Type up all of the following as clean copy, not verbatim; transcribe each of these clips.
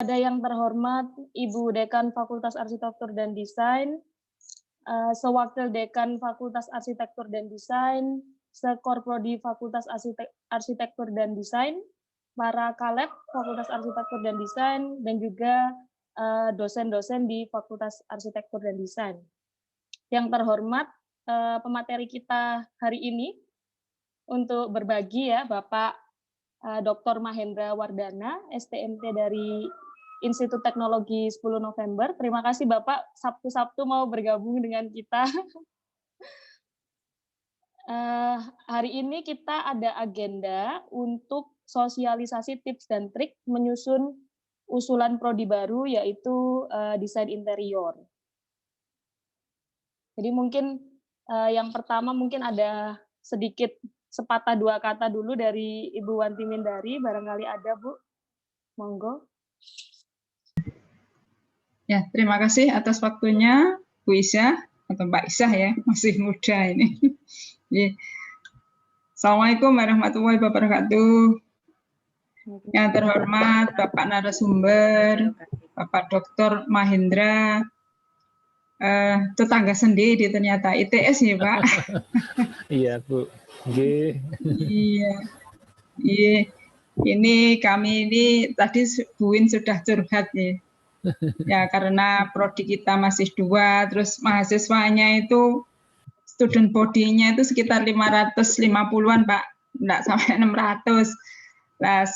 Ada yang terhormat Ibu Dekan Fakultas Arsitektur dan Desain, Sewakil Dekan Fakultas Arsitektur dan Desain, Sekorprodi Fakultas Arsitektur dan Desain, para Kaleb Fakultas Arsitektur dan Desain, dan juga dosen-dosen di Fakultas Arsitektur dan Desain. Yang terhormat pemateri kita hari ini untuk berbagi ya Bapak Dr. Mahendra Wardana, STMT dari Institut Teknologi 10 November. Terima kasih Bapak, Sabtu-Sabtu mau bergabung dengan kita. Hari ini kita ada agenda untuk sosialisasi tips dan trik menyusun usulan prodi baru, yaitu desain interior. Jadi mungkin yang pertama mungkin ada sedikit sepatah dua kata dulu dari Ibu Wanti Mindari, barangkali ada Bu, monggo. Ya, terima kasih atas waktunya Bu Isah atau Mbak Isah ya, masih muda ini. Assalamualaikum warahmatullahi wabarakatuh. Yang terhormat Bapak narasumber, Bapak Dr. Mahendra, tetangga sendiri ternyata ITS ya Pak. Iya Bu. Iya. Ini kami ini tadi Bu Win sudah curhat ya. Ya karena prodi kita masih 2, terus mahasiswanya itu student body-nya itu sekitar 550-an Pak, enggak sampai 600. Nah,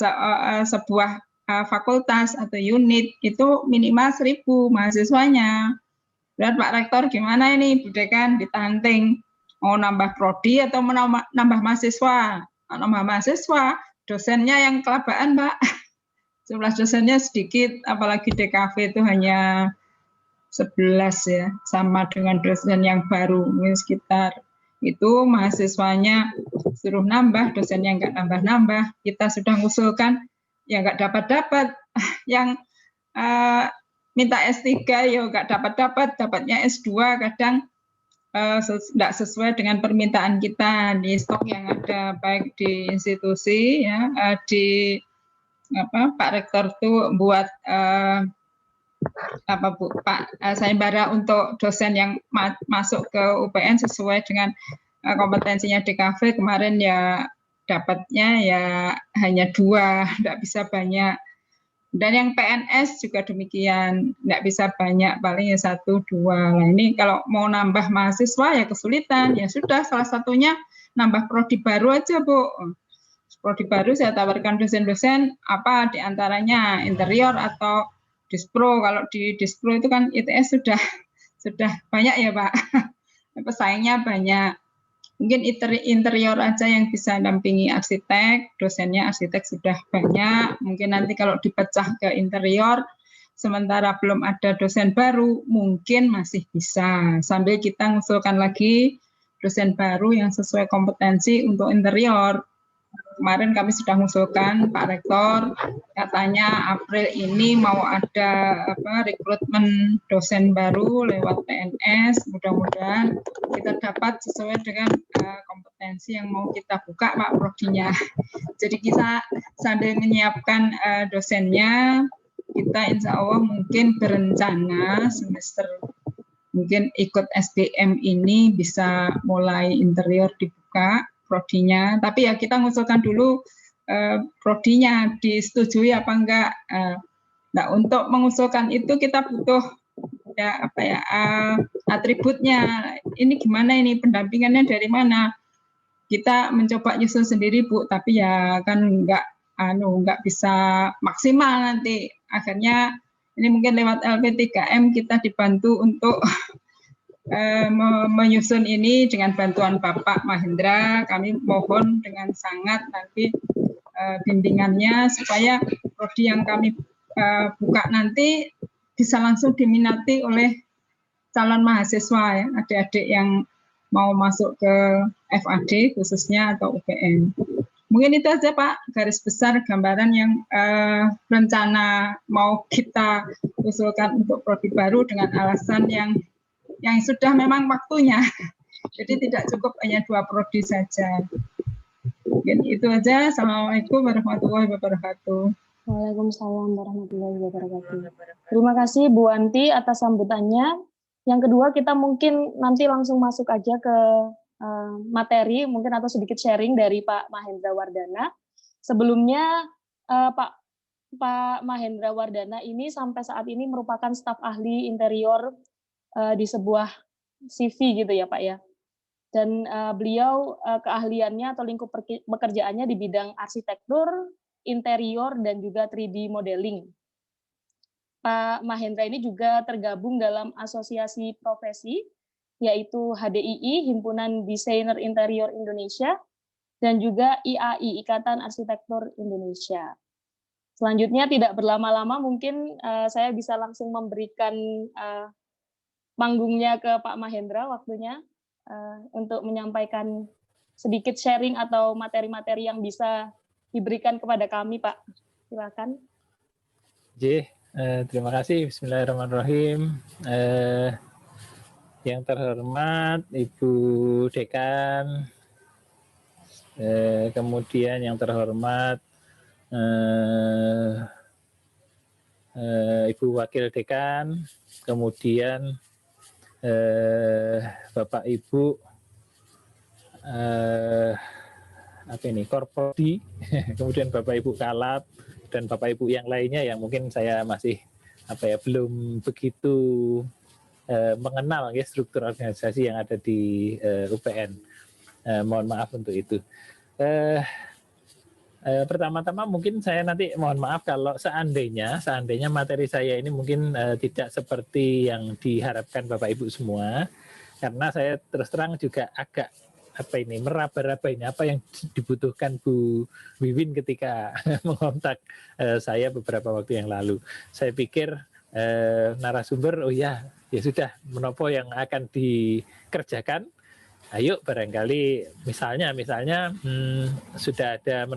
sebuah fakultas atau unit itu minimal 1000 mahasiswanya. Lihat Pak Rektor gimana ini Bu Dekan ditanting, mau nambah prodi atau menambah mahasiswa? Nambah mahasiswa, dosennya yang kelabaan Pak. Jumlah dosennya sedikit, apalagi DKV itu hanya 11 ya, sama dengan dosen yang baru, mungkin sekitar itu mahasiswanya suruh nambah, dosennya nggak nambah-nambah, kita sudah ngusulkan, ya nggak dapat-dapat, yang minta S3 ya nggak dapat-dapat, dapatnya S2 kadang tidak sesuai dengan permintaan kita di stok yang ada baik di institusi ya, di Pak Rektor tuh buat Pak sayembara untuk dosen yang masuk ke UPN sesuai dengan kompetensinya DKV, kemarin ya dapatnya ya hanya 2, tidak bisa banyak. Dan yang PNS juga demikian, nggak bisa banyak, paling ya 1, 2. Nah ini kalau mau nambah mahasiswa ya kesulitan, ya sudah salah satunya nambah prodi baru aja Bu. Prodi baru saya tawarkan dosen-dosen apa diantaranya interior atau dispro. Kalau di dispro itu kan ITS sudah banyak ya Pak, pesaingnya banyak. Mungkin interior aja yang bisa dampingi arsitek, dosennya arsitek sudah banyak. Mungkin nanti kalau dipecah ke interior, sementara belum ada dosen baru, mungkin masih bisa. Sambil kita ngusulkan lagi dosen baru yang sesuai kompetensi untuk interior. Kemarin kami sudah mengusulkan Pak Rektor, katanya April ini mau ada rekrutmen dosen baru lewat PNS, mudah-mudahan kita dapat sesuai dengan kompetensi yang mau kita buka Pak prodinya. Jadi kita sambil menyiapkan dosennya, kita insya Allah mungkin berencana semester mungkin ikut SBM ini bisa mulai interior dibuka prodinya, tapi ya kita ngusulkan dulu prodinya disetujui apa enggak. Nah untuk mengusulkan itu kita butuh ya atributnya. Ini gimana ini pendampingannya dari mana? Kita mencoba nyusun sendiri Bu, tapi ya kan enggak bisa maksimal nanti. Akhirnya ini mungkin lewat LP3M kita dibantu untuk menyusun ini dengan bantuan Bapak Mahendra. Kami mohon dengan sangat nanti bimbingannya supaya prodi yang kami buka nanti bisa langsung diminati oleh calon mahasiswa ya, adik-adik yang mau masuk ke FAD khususnya atau UPN. Mungkin itu aja Pak, garis besar gambaran yang rencana mau kita usulkan untuk prodi baru dengan alasan yang sudah memang waktunya. Jadi tidak cukup hanya 2 prodi saja. Mungkin itu aja. Assalamualaikum warahmatullahi wabarakatuh. Waalaikumsalam warahmatullahi wabarakatuh. Terima kasih Bu Wanti atas sambutannya. Yang kedua, kita mungkin nanti langsung masuk aja ke materi, mungkin atau sedikit sharing dari Pak Mahendra Wardana. Sebelumnya Pak Mahendra Wardana ini sampai saat ini merupakan staf ahli interior di sebuah CV gitu ya Pak ya. Dan beliau keahliannya atau lingkup pekerjaannya di bidang arsitektur, interior, dan juga 3D modeling. Pak Mahendra ini juga tergabung dalam asosiasi profesi, yaitu HDII, Himpunan Desainer Interior Indonesia, dan juga IAI, Ikatan Arsitektur Indonesia. Selanjutnya tidak berlama-lama, mungkin saya bisa langsung memberikan panggungnya ke Pak Mahendra waktunya untuk menyampaikan sedikit sharing atau materi-materi yang bisa diberikan kepada kami, Pak. Silakan. Terima kasih. Bismillahirrahmanirrahim. Yang terhormat Ibu Dekan, kemudian yang terhormat Ibu Wakil Dekan, kemudian Bapak Ibu Korprodi, kemudian Bapak Ibu Kalab, dan Bapak Ibu yang lainnya yang mungkin saya masih belum begitu mengenal ya struktur organisasi yang ada di UPN. Mohon maaf untuk itu. Pertama-tama mungkin saya nanti mohon maaf kalau seandainya materi saya ini mungkin tidak seperti yang diharapkan Bapak Ibu semua, karena saya terus terang juga agak meraba-raba ini apa yang dibutuhkan Bu Wiwin ketika mengontak saya beberapa waktu yang lalu. Saya pikir narasumber, ya sudah, menopo yang akan dikerjakan. Ayo barangkali misalnya sudah ada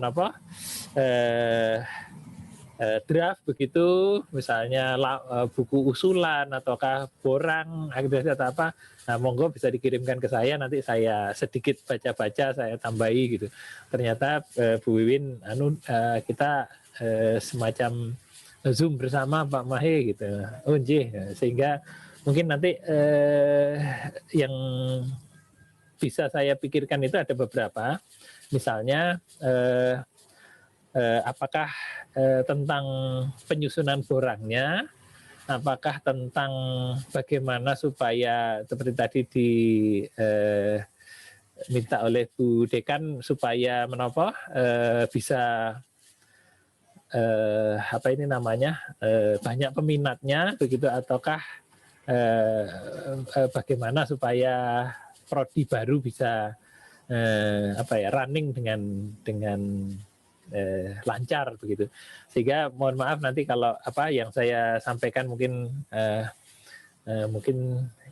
draft begitu, misalnya buku usulan ataukah borang agregasi atau apa, nah monggo bisa dikirimkan ke saya, nanti saya sedikit baca-baca, saya tambahi gitu. Ternyata Bu Wiwin kita semacam Zoom bersama Pak Mahe gitu. Oh nggih, sehingga mungkin nanti yang bisa saya pikirkan itu ada beberapa, misalnya apakah tentang penyusunan borangnya, apakah tentang bagaimana supaya seperti tadi diminta oleh Bu Dekan supaya bisa banyak peminatnya begitu, ataukah bagaimana supaya prodi baru bisa running dengan lancar begitu. Sehingga mohon maaf nanti kalau yang saya sampaikan mungkin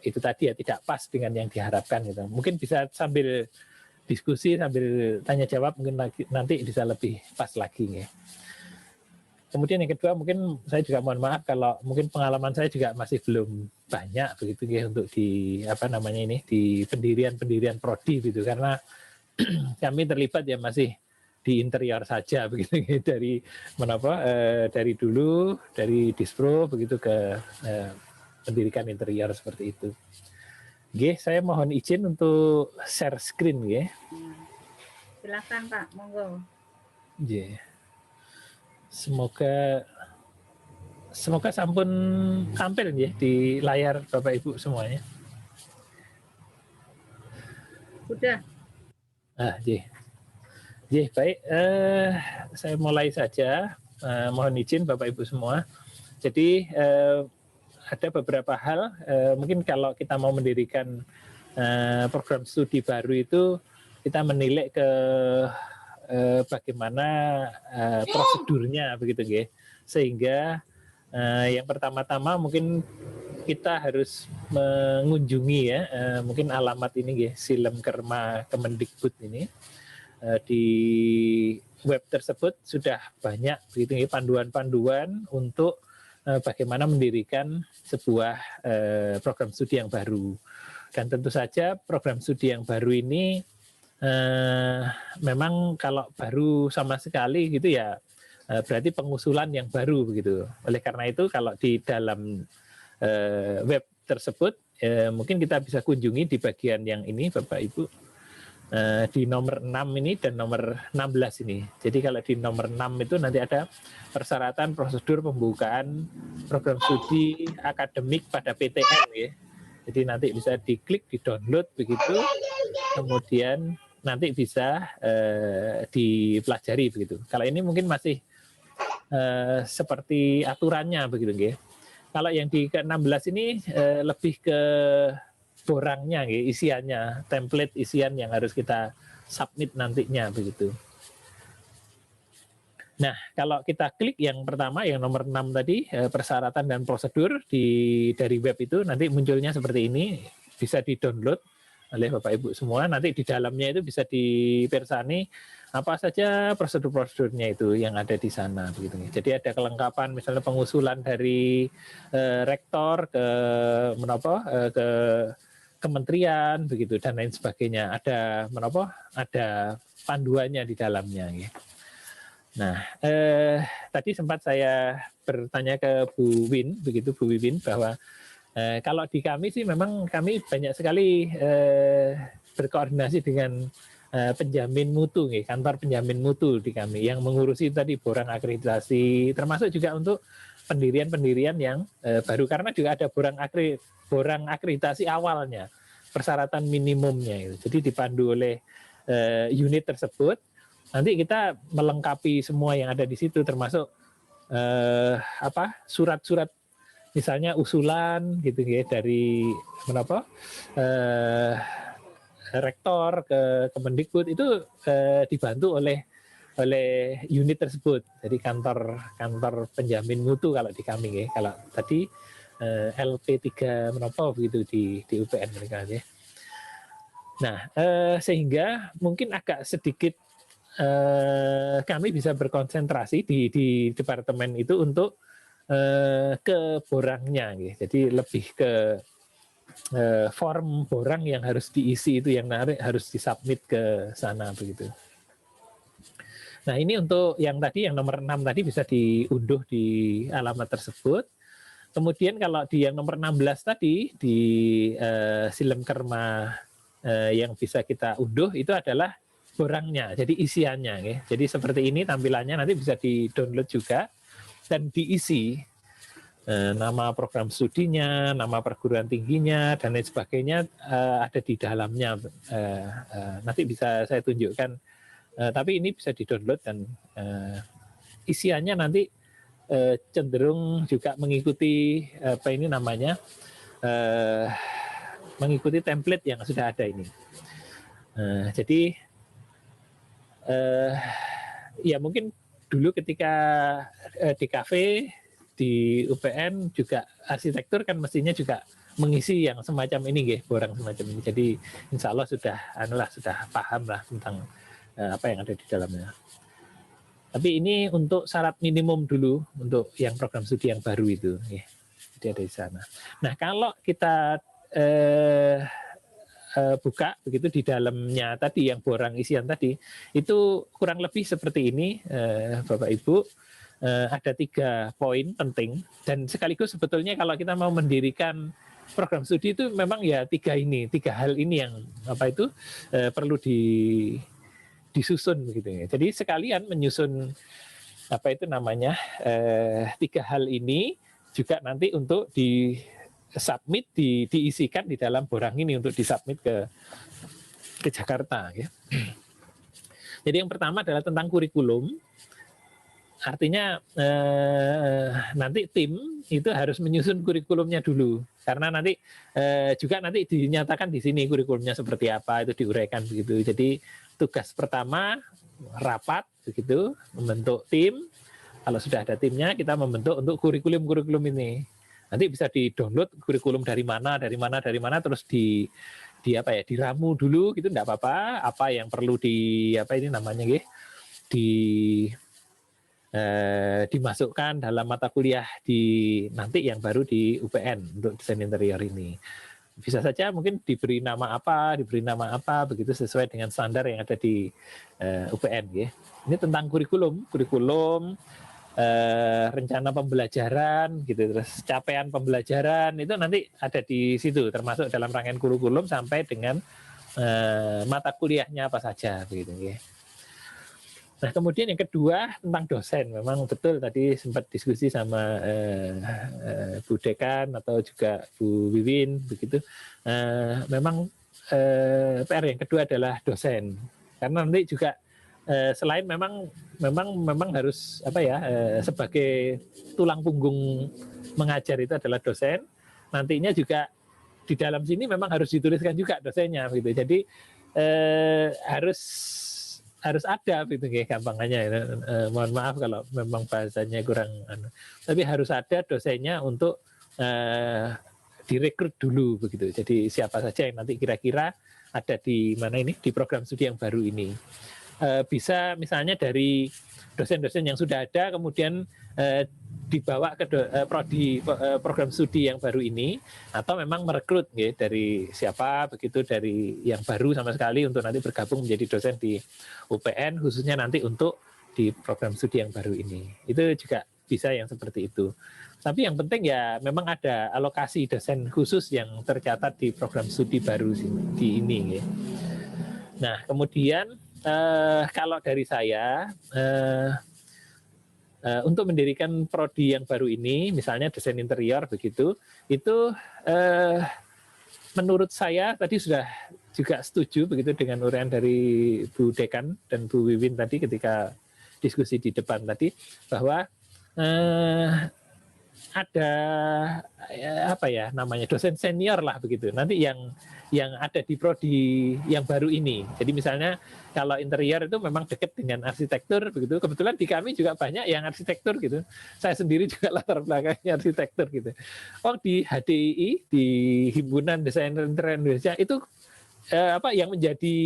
itu tadi ya tidak pas dengan yang diharapkan gitu. Mungkin bisa sambil diskusi, sambil tanya jawab, mungkin nanti bisa lebih pas lagi ya. Kemudian yang kedua, mungkin saya juga mohon maaf kalau mungkin pengalaman saya juga masih belum banyak begitu ya untuk di di pendirian prodi gitu, karena kami terlibat ya masih di interior saja begitu ya, dari dulu dari Dispro begitu ke pendidikan interior seperti itu. Oke, saya mohon izin untuk share screen ya. Silakan Pak, monggo. Semoga sampun tampil ya di layar Bapak Ibu semuanya. Sudah. Baik, saya mulai saja. Mohon izin Bapak Ibu semua. Jadi ada beberapa hal, mungkin kalau kita mau mendirikan program studi baru itu, kita menilik ke bagaimana prosedurnya begitu ya. Sehingga yang pertama-tama mungkin kita harus mengunjungi ya, mungkin alamat ini ya, Silem Kerma Kemendikbud ini. Di web tersebut sudah banyak begitu ya, panduan-panduan untuk bagaimana mendirikan sebuah program studi yang baru. Dan tentu saja program studi yang baru ini memang kalau baru sama sekali gitu ya, berarti pengusulan yang baru begitu. Oleh karena itu kalau di dalam web tersebut mungkin kita bisa kunjungi di bagian yang ini Bapak Ibu, di nomor 6 ini dan nomor 16 ini. Jadi kalau di nomor 6 itu nanti ada persyaratan prosedur pembukaan program studi akademik pada PTN ya. Jadi nanti bisa diklik, di-download begitu, kemudian nanti bisa dipelajari begitu. Kalau ini mungkin masih seperti aturannya begitu ya. Kalau yang di ke-16 ini lebih ke borangnya, isiannya, template isian yang harus kita submit nantinya begitu. Nah, kalau kita klik yang pertama, yang nomor 6 tadi, persyaratan dan prosedur dari web itu nanti munculnya seperti ini, bisa di-download oleh Bapak Ibu semua. Nanti di dalamnya itu bisa dipersani apa saja prosedur-prosedurnya itu yang ada di sana begitu. Jadi ada kelengkapan misalnya pengusulan dari rektor ke ke kementerian begitu dan lain sebagainya. Ada panduannya di dalamnya. Nah, tadi sempat saya bertanya ke Bu Win, begitu Bu Wiwin, bahwa kalau di kami sih memang kami banyak sekali berkoordinasi dengan penjamin mutu, kantor penjamin mutu di kami yang mengurusi tadi borang akreditasi, termasuk juga untuk pendirian-pendirian yang baru karena juga ada borang akreditasi awalnya, persyaratan minimumnya itu. Jadi dipandu oleh unit tersebut. Nanti kita melengkapi semua yang ada di situ, termasuk surat-surat, misalnya usulan gitu ya dari rektor ke Kemendikbud itu dibantu oleh unit tersebut. Jadi kantor penjamin mutu kalau di kami ya. Kalau tadi LP3 begitu di UPN mereka ya. Nah, sehingga mungkin agak sedikit kami bisa berkonsentrasi di departemen itu untuk ke borangnya, gitu. Jadi lebih ke form borang yang harus diisi itu yang harus disubmit ke sana begitu. Nah ini untuk yang tadi yang nomor 6 tadi bisa diunduh di alamat tersebut. Kemudian kalau di yang nomor 16 tadi di Silem Kerma yang bisa kita unduh itu adalah borangnya, jadi isiannya. Ya. Jadi seperti ini tampilannya, nanti bisa di-download juga dan diisi nama program studinya, nama perguruan tingginya, dan lain sebagainya ada di dalamnya. Nanti bisa saya tunjukkan, tapi ini bisa di-download dan isiannya nanti cenderung juga mengikuti mengikuti template yang sudah ada ini. Jadi ya mungkin dulu ketika di kafe di UPN juga arsitektur kan mestinya juga mengisi yang semacam ini, borang semacam ini. Jadi insya Allah sudah paham lah tentang apa yang ada di dalamnya. Tapi ini untuk syarat minimum dulu untuk yang program studi yang baru itu, ya. Jadi ada di sana. Nah kalau kita buka begitu di dalamnya tadi yang borang isian tadi itu kurang lebih seperti ini Bapak Ibu, ada 3 poin penting dan sekaligus sebetulnya kalau kita mau mendirikan program studi itu memang ya 3 hal ini yang perlu disusun begitu ya. Jadi sekalian menyusun 3 hal ini juga nanti untuk submit diisikan di dalam borang ini untuk disubmit ke Jakarta ya. Jadi yang pertama adalah tentang kurikulum. Artinya nanti tim itu harus menyusun kurikulumnya dulu karena nanti juga nanti dinyatakan di sini kurikulumnya seperti apa, itu diuraikan begitu. Jadi tugas pertama rapat begitu, membentuk tim. Kalau sudah ada timnya kita membentuk untuk kurikulum ini. Nanti bisa di-download kurikulum dari mana terus diramu dulu gitu, enggak apa-apa, apa yang perlu dimasukkan dalam mata kuliah nanti yang baru di UPN untuk desain interior ini. bisa saja mungkin diberi nama apa begitu sesuai dengan standar yang ada di UPN ya. Ini tentang kurikulum rencana pembelajaran gitu, terus capaian pembelajaran itu nanti ada di situ, termasuk dalam rangkaian kurikulum sampai dengan mata kuliahnya apa saja begitu ya. Nah, kemudian yang kedua tentang dosen. Memang betul tadi sempat diskusi sama Bu Dekan atau juga Bu Wiwin begitu. Memang PR yang kedua adalah dosen. Karena nanti juga selain memang harus sebagai tulang punggung mengajar itu adalah dosen. Nantinya juga di dalam sini memang harus dituliskan juga dosennya gitu. Jadi harus ada gitu kayak gampangannya. Mohon maaf kalau memang bahasanya kurang tapi harus ada dosennya untuk direkrut dulu begitu. Jadi siapa saja yang nanti kira-kira ada di mana ini di program studi yang baru ini. Bisa misalnya dari dosen-dosen yang sudah ada kemudian dibawa ke prodi program studi yang baru ini, atau memang merekrut ya, dari siapa begitu, dari yang baru sama sekali untuk nanti bergabung menjadi dosen di UPN khususnya nanti untuk di program studi yang baru ini. Itu juga bisa yang seperti itu. Tapi yang penting ya memang ada alokasi dosen khusus yang tercatat di program studi baru di ini ya. Nah, kemudian kalau dari saya untuk mendirikan prodi yang baru ini, misalnya desain interior begitu, itu menurut saya tadi sudah juga setuju begitu dengan uraian dari Bu Dekan dan Bu Wiwin tadi ketika diskusi di depan tadi, bahwa ada dosen senior lah begitu. Nanti yang ada di prodi yang baru ini. Jadi misalnya kalau interior itu memang dekat dengan arsitektur begitu. Kebetulan di kami juga banyak yang arsitektur gitu. Saya sendiri juga latar belakangnya arsitektur gitu. Oh, di HDII, di Himpunan Desainer Interior Indonesia itu yang menjadi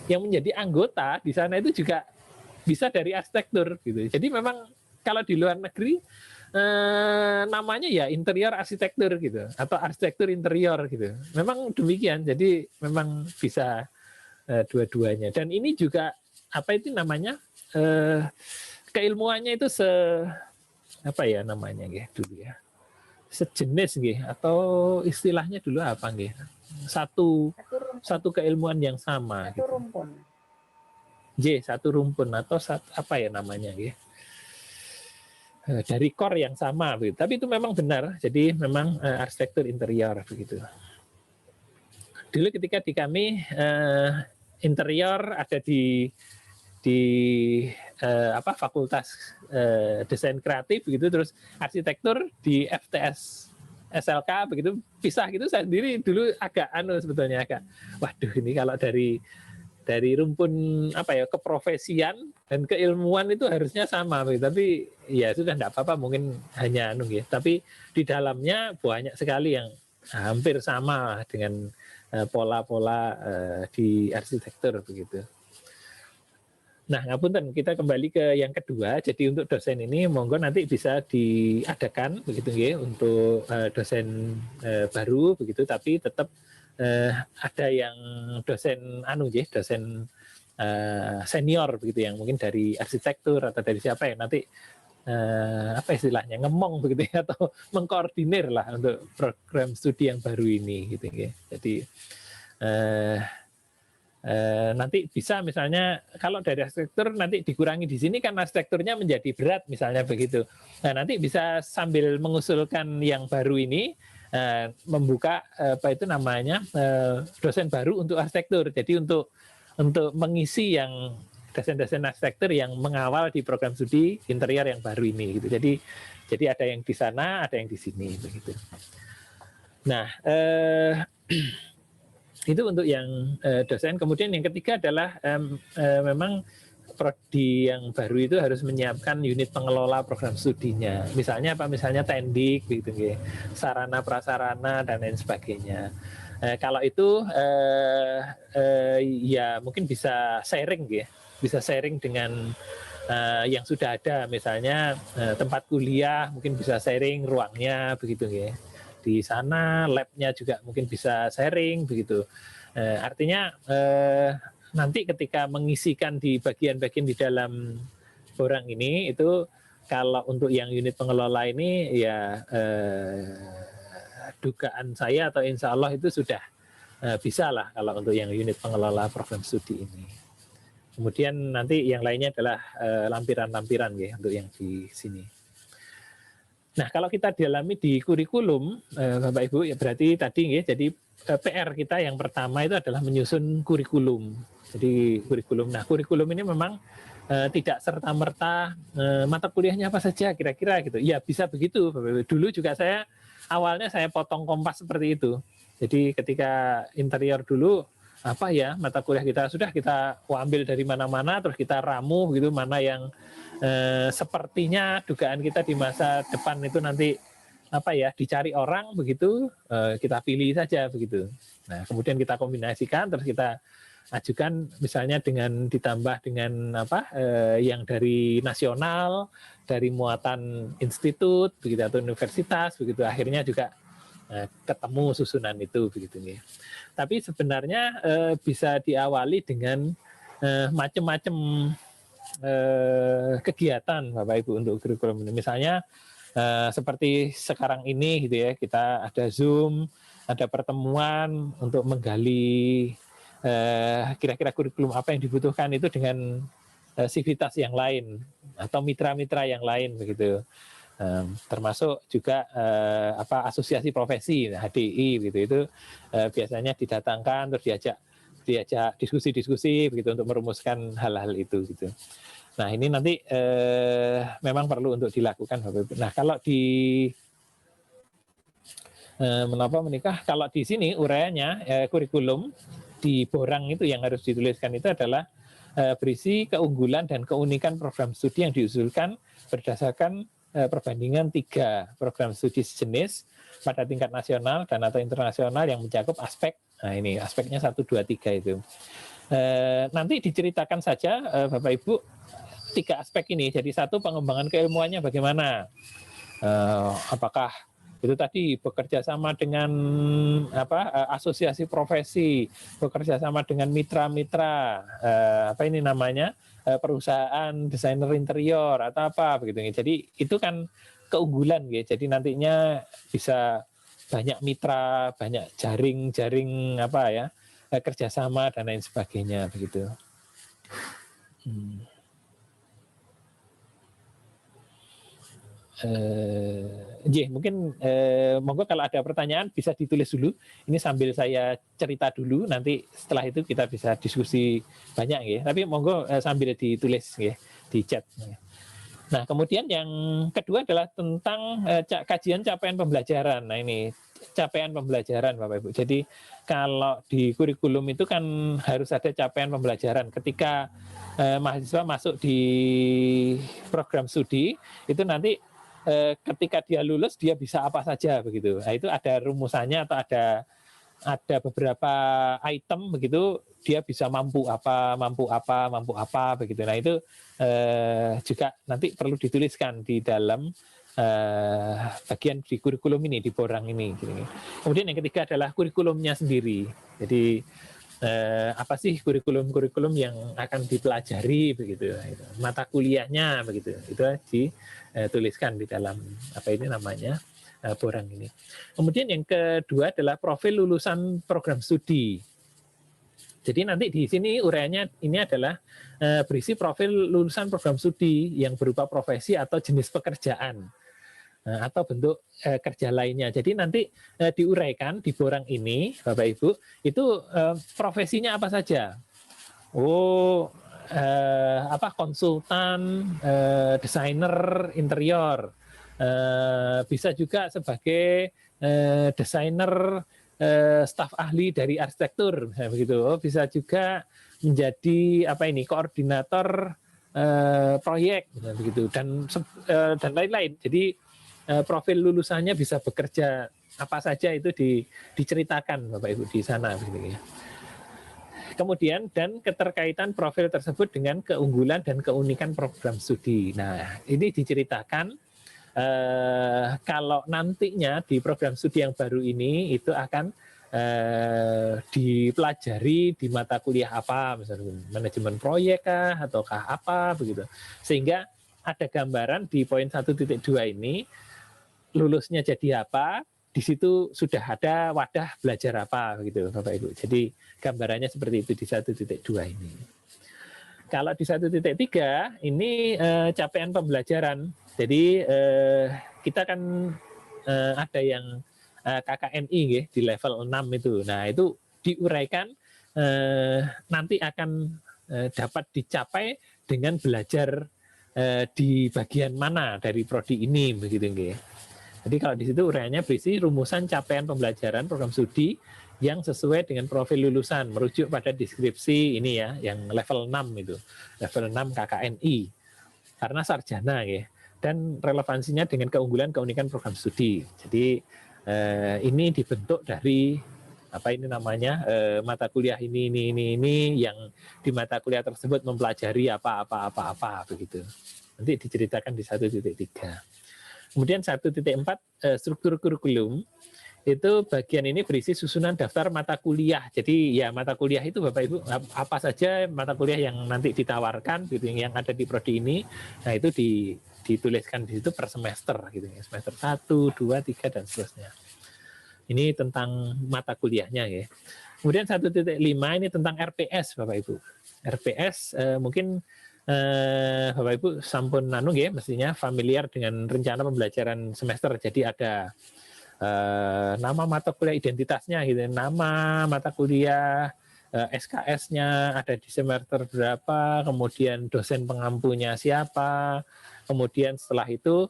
yang menjadi anggota di sana itu juga bisa dari arsitektur gitu. Jadi memang kalau di luar negeri namanya ya interior arsitektur gitu atau arsitektur interior gitu. Memang demikian. Jadi memang bisa dua-duanya. Dan ini juga keilmuannya itu sejenis gitu atau istilahnya dulu apa gitu. Satu keilmuan yang sama Satu gitu. rumpun. Satu rumpun atau gitu. Dari core yang sama begitu. Tapi itu memang benar. Jadi memang arsitektur interior begitu. Dulu ketika di kami interior ada di Fakultas Desain Kreatif begitu, terus arsitektur di FTS SLK begitu, pisah gitu. Saya sendiri dulu agak sebetulnya waduh, ini kalau dari rumpun keprofesian dan keilmuan itu harusnya sama, tapi ya sudah tidak apa-apa, mungkin hanya tapi di dalamnya banyak sekali yang hampir sama dengan pola-pola di arsitektur begitu. Nah, ngapunten, kita kembali ke yang kedua. Jadi untuk dosen ini monggo nanti bisa diadakan begitu ya untuk dosen baru begitu, tapi tetap ada yang dosen dosen senior begitu yang mungkin dari arsitektur atau dari siapa yang nanti istilahnya ngemong begitu ya, atau mengkoordinir lah untuk program studi yang baru ini gitu ya. Jadi nanti bisa misalnya kalau dari arsitektur nanti dikurangi di sini kan arsitekturnya menjadi berat misalnya begitu. Nah, nanti bisa sambil mengusulkan yang baru ini membuka dosen baru untuk arsitektur. Jadi untuk mengisi yang dosen-dosen arsitektur yang mengawal di program studi interior yang baru ini gitu. Jadi ada yang di sana, ada yang di sini begitu. Nah, itu untuk yang dosen. Kemudian yang ketiga adalah memang prodi yang baru itu harus menyiapkan unit pengelola program studinya. Misalnya Misalnya tendik gitu ya, sarana prasarana dan lain sebagainya. Kalau itu ya mungkin bisa sharing ya. Bisa sharing dengan yang sudah ada, misalnya tempat kuliah mungkin bisa sharing ruangnya begitu ya. di sana, labnya juga mungkin bisa sharing begitu. Artinya nanti ketika mengisikan di bagian-bagian di dalam borang ini itu kalau untuk yang unit pengelola ini ya dugaan saya atau insya Allah itu sudah bisa lah kalau untuk yang unit pengelola program studi ini. Kemudian nanti yang lainnya adalah lampiran-lampiran ya untuk yang di sini. Nah, kalau kita dalami di kurikulum, Bapak Ibu, ya berarti tadi ya, jadi PR kita yang pertama itu adalah menyusun kurikulum. Jadi kurikulum. Nah, kurikulum ini memang tidak serta-merta mata kuliahnya apa saja kira-kira gitu. Ya bisa begitu, Bapak Ibu. Dulu juga awalnya saya potong kompas seperti itu. Jadi ketika interior dulu apa ya mata kuliah kita sudah kita ambil dari mana-mana terus kita ramu gitu mana yang sepertinya dugaan kita di masa depan itu nanti apa ya dicari orang begitu kita pilih saja begitu. Nah kemudian kita kombinasikan terus kita ajukan misalnya dengan ditambah dengan apa yang dari nasional dari muatan institut begitu atau universitas begitu akhirnya juga ketemu susunan itu begitu ya. Tapi sebenarnya bisa diawali dengan macam-macam kegiatan Bapak Ibu untuk kurikulum ini. Misalnya seperti sekarang ini gitu ya, kita ada Zoom, ada pertemuan untuk menggali kira-kira kurikulum apa yang dibutuhkan itu dengan sivitas yang lain atau mitra-mitra yang lain begitu. Termasuk juga asosiasi profesi HDI gitu itu biasanya didatangkan terus diajak diskusi-diskusi begitu untuk merumuskan hal-hal itu gitu. Nah ini nanti memang perlu untuk dilakukan Bapak Ibu. Nah kalau di menapa menikah kalau di sini uraiannya kurikulum di borang itu yang harus dituliskan itu adalah berisi keunggulan dan keunikan program studi yang diusulkan berdasarkan perbandingan 3 program studi sejenis pada tingkat nasional dan atau internasional yang mencakup aspek, nah ini aspeknya 1, 2, 3 itu. Nanti diceritakan saja Bapak Ibu 3 aspek ini, jadi 1 pengembangan keilmuannya bagaimana, apakah itu tadi bekerja sama dengan asosiasi profesi, bekerja sama dengan mitra-mitra, perusahaan desainer interior atau apa begitu. Jadi itu kan keunggulan ya. Jadi nantinya bisa banyak mitra, banyak jaring kerjasama dan lain sebagainya begitu. Mungkin monggo kalau ada pertanyaan bisa ditulis dulu. Ini sambil saya cerita dulu, nanti setelah itu kita bisa diskusi banyak ya. Tapi monggo sambil ditulis ya di chat. Nah kemudian yang kedua adalah tentang kajian capaian pembelajaran. Nah ini capaian pembelajaran Bapak Ibu. Jadi kalau di kurikulum itu kan harus ada capaian pembelajaran. Ketika mahasiswa masuk di program studi itu nanti ketika dia lulus dia bisa apa saja begitu. Nah, itu ada rumusannya atau ada beberapa item begitu dia bisa mampu apa begitu. Nah itu juga nanti perlu dituliskan di dalam bagian di kurikulum ini di borang ini. Kemudian yang ketiga adalah kurikulumnya sendiri. Jadi apa sih kurikulum yang akan dipelajari begitu, mata kuliahnya begitu, itu dituliskan di dalam borang ini. Kemudian yang kedua adalah profil lulusan program studi. Jadi nanti di sini uraiannya ini adalah berisi profil lulusan program studi yang berupa profesi atau jenis pekerjaan atau bentuk kerja lainnya. Jadi nanti diuraikan di borang ini, Bapak Ibu, itu profesinya apa saja. Konsultan, desainer interior, bisa juga sebagai desainer staf ahli dari arsitektur, begitu. Bisa juga menjadi koordinator proyek, begitu, dan lain-lain. Jadi profil lulusannya bisa bekerja apa saja itu diceritakan Bapak Ibu di sana begitu ya. Kemudian dan keterkaitan profil tersebut dengan keunggulan dan keunikan program studi. Nah, ini diceritakan kalau nantinya di program studi yang baru ini itu akan dipelajari di mata kuliah apa, misalnya manajemen proyek kah ataukah apa begitu, sehingga ada gambaran di poin 1.2 ini lulusnya jadi apa, di situ sudah ada wadah belajar apa begitu Bapak Ibu. Jadi gambarannya seperti itu di 1.2 ini. Kalau di 1.3 ini capaian pembelajaran. Jadi kita kan ada yang KKNI ya, di level 6 itu. Nah, itu diuraikan nanti akan dapat dicapai dengan belajar di bagian mana dari prodi ini begitu nggih. Jadi kalau di situ uraiannya berisi rumusan capaian pembelajaran program studi yang sesuai dengan profil lulusan, merujuk pada deskripsi ini ya, yang level 6 itu. Level 6 KKNI. Karena sarjana ya. Dan relevansinya dengan keunggulan keunikan program studi. Jadi ini dibentuk dari apa ini namanya mata kuliah ini yang di mata kuliah tersebut mempelajari apa begitu. Nanti diceritakan di 1.3. Kemudian 1.4 struktur kurikulum itu bagian ini berisi susunan daftar mata kuliah. Jadi ya mata kuliah itu Bapak Ibu apa saja mata kuliah yang nanti ditawarkan gitu yang ada di prodi ini. Nah itu dituliskan di situ per semester gitu ya. Semester 1, 2, 3 dan seterusnya. Ini tentang mata kuliahnya ya. Kemudian 1.5 ini tentang RPS Bapak Ibu. RPS mungkin Bapak Ibu sampun nanu ya mestinya familiar dengan rencana pembelajaran semester. Jadi ada nama mata kuliah identitasnya gitu, nama mata kuliah, SKS-nya ada di semester berapa, kemudian dosen pengampunya siapa, kemudian setelah itu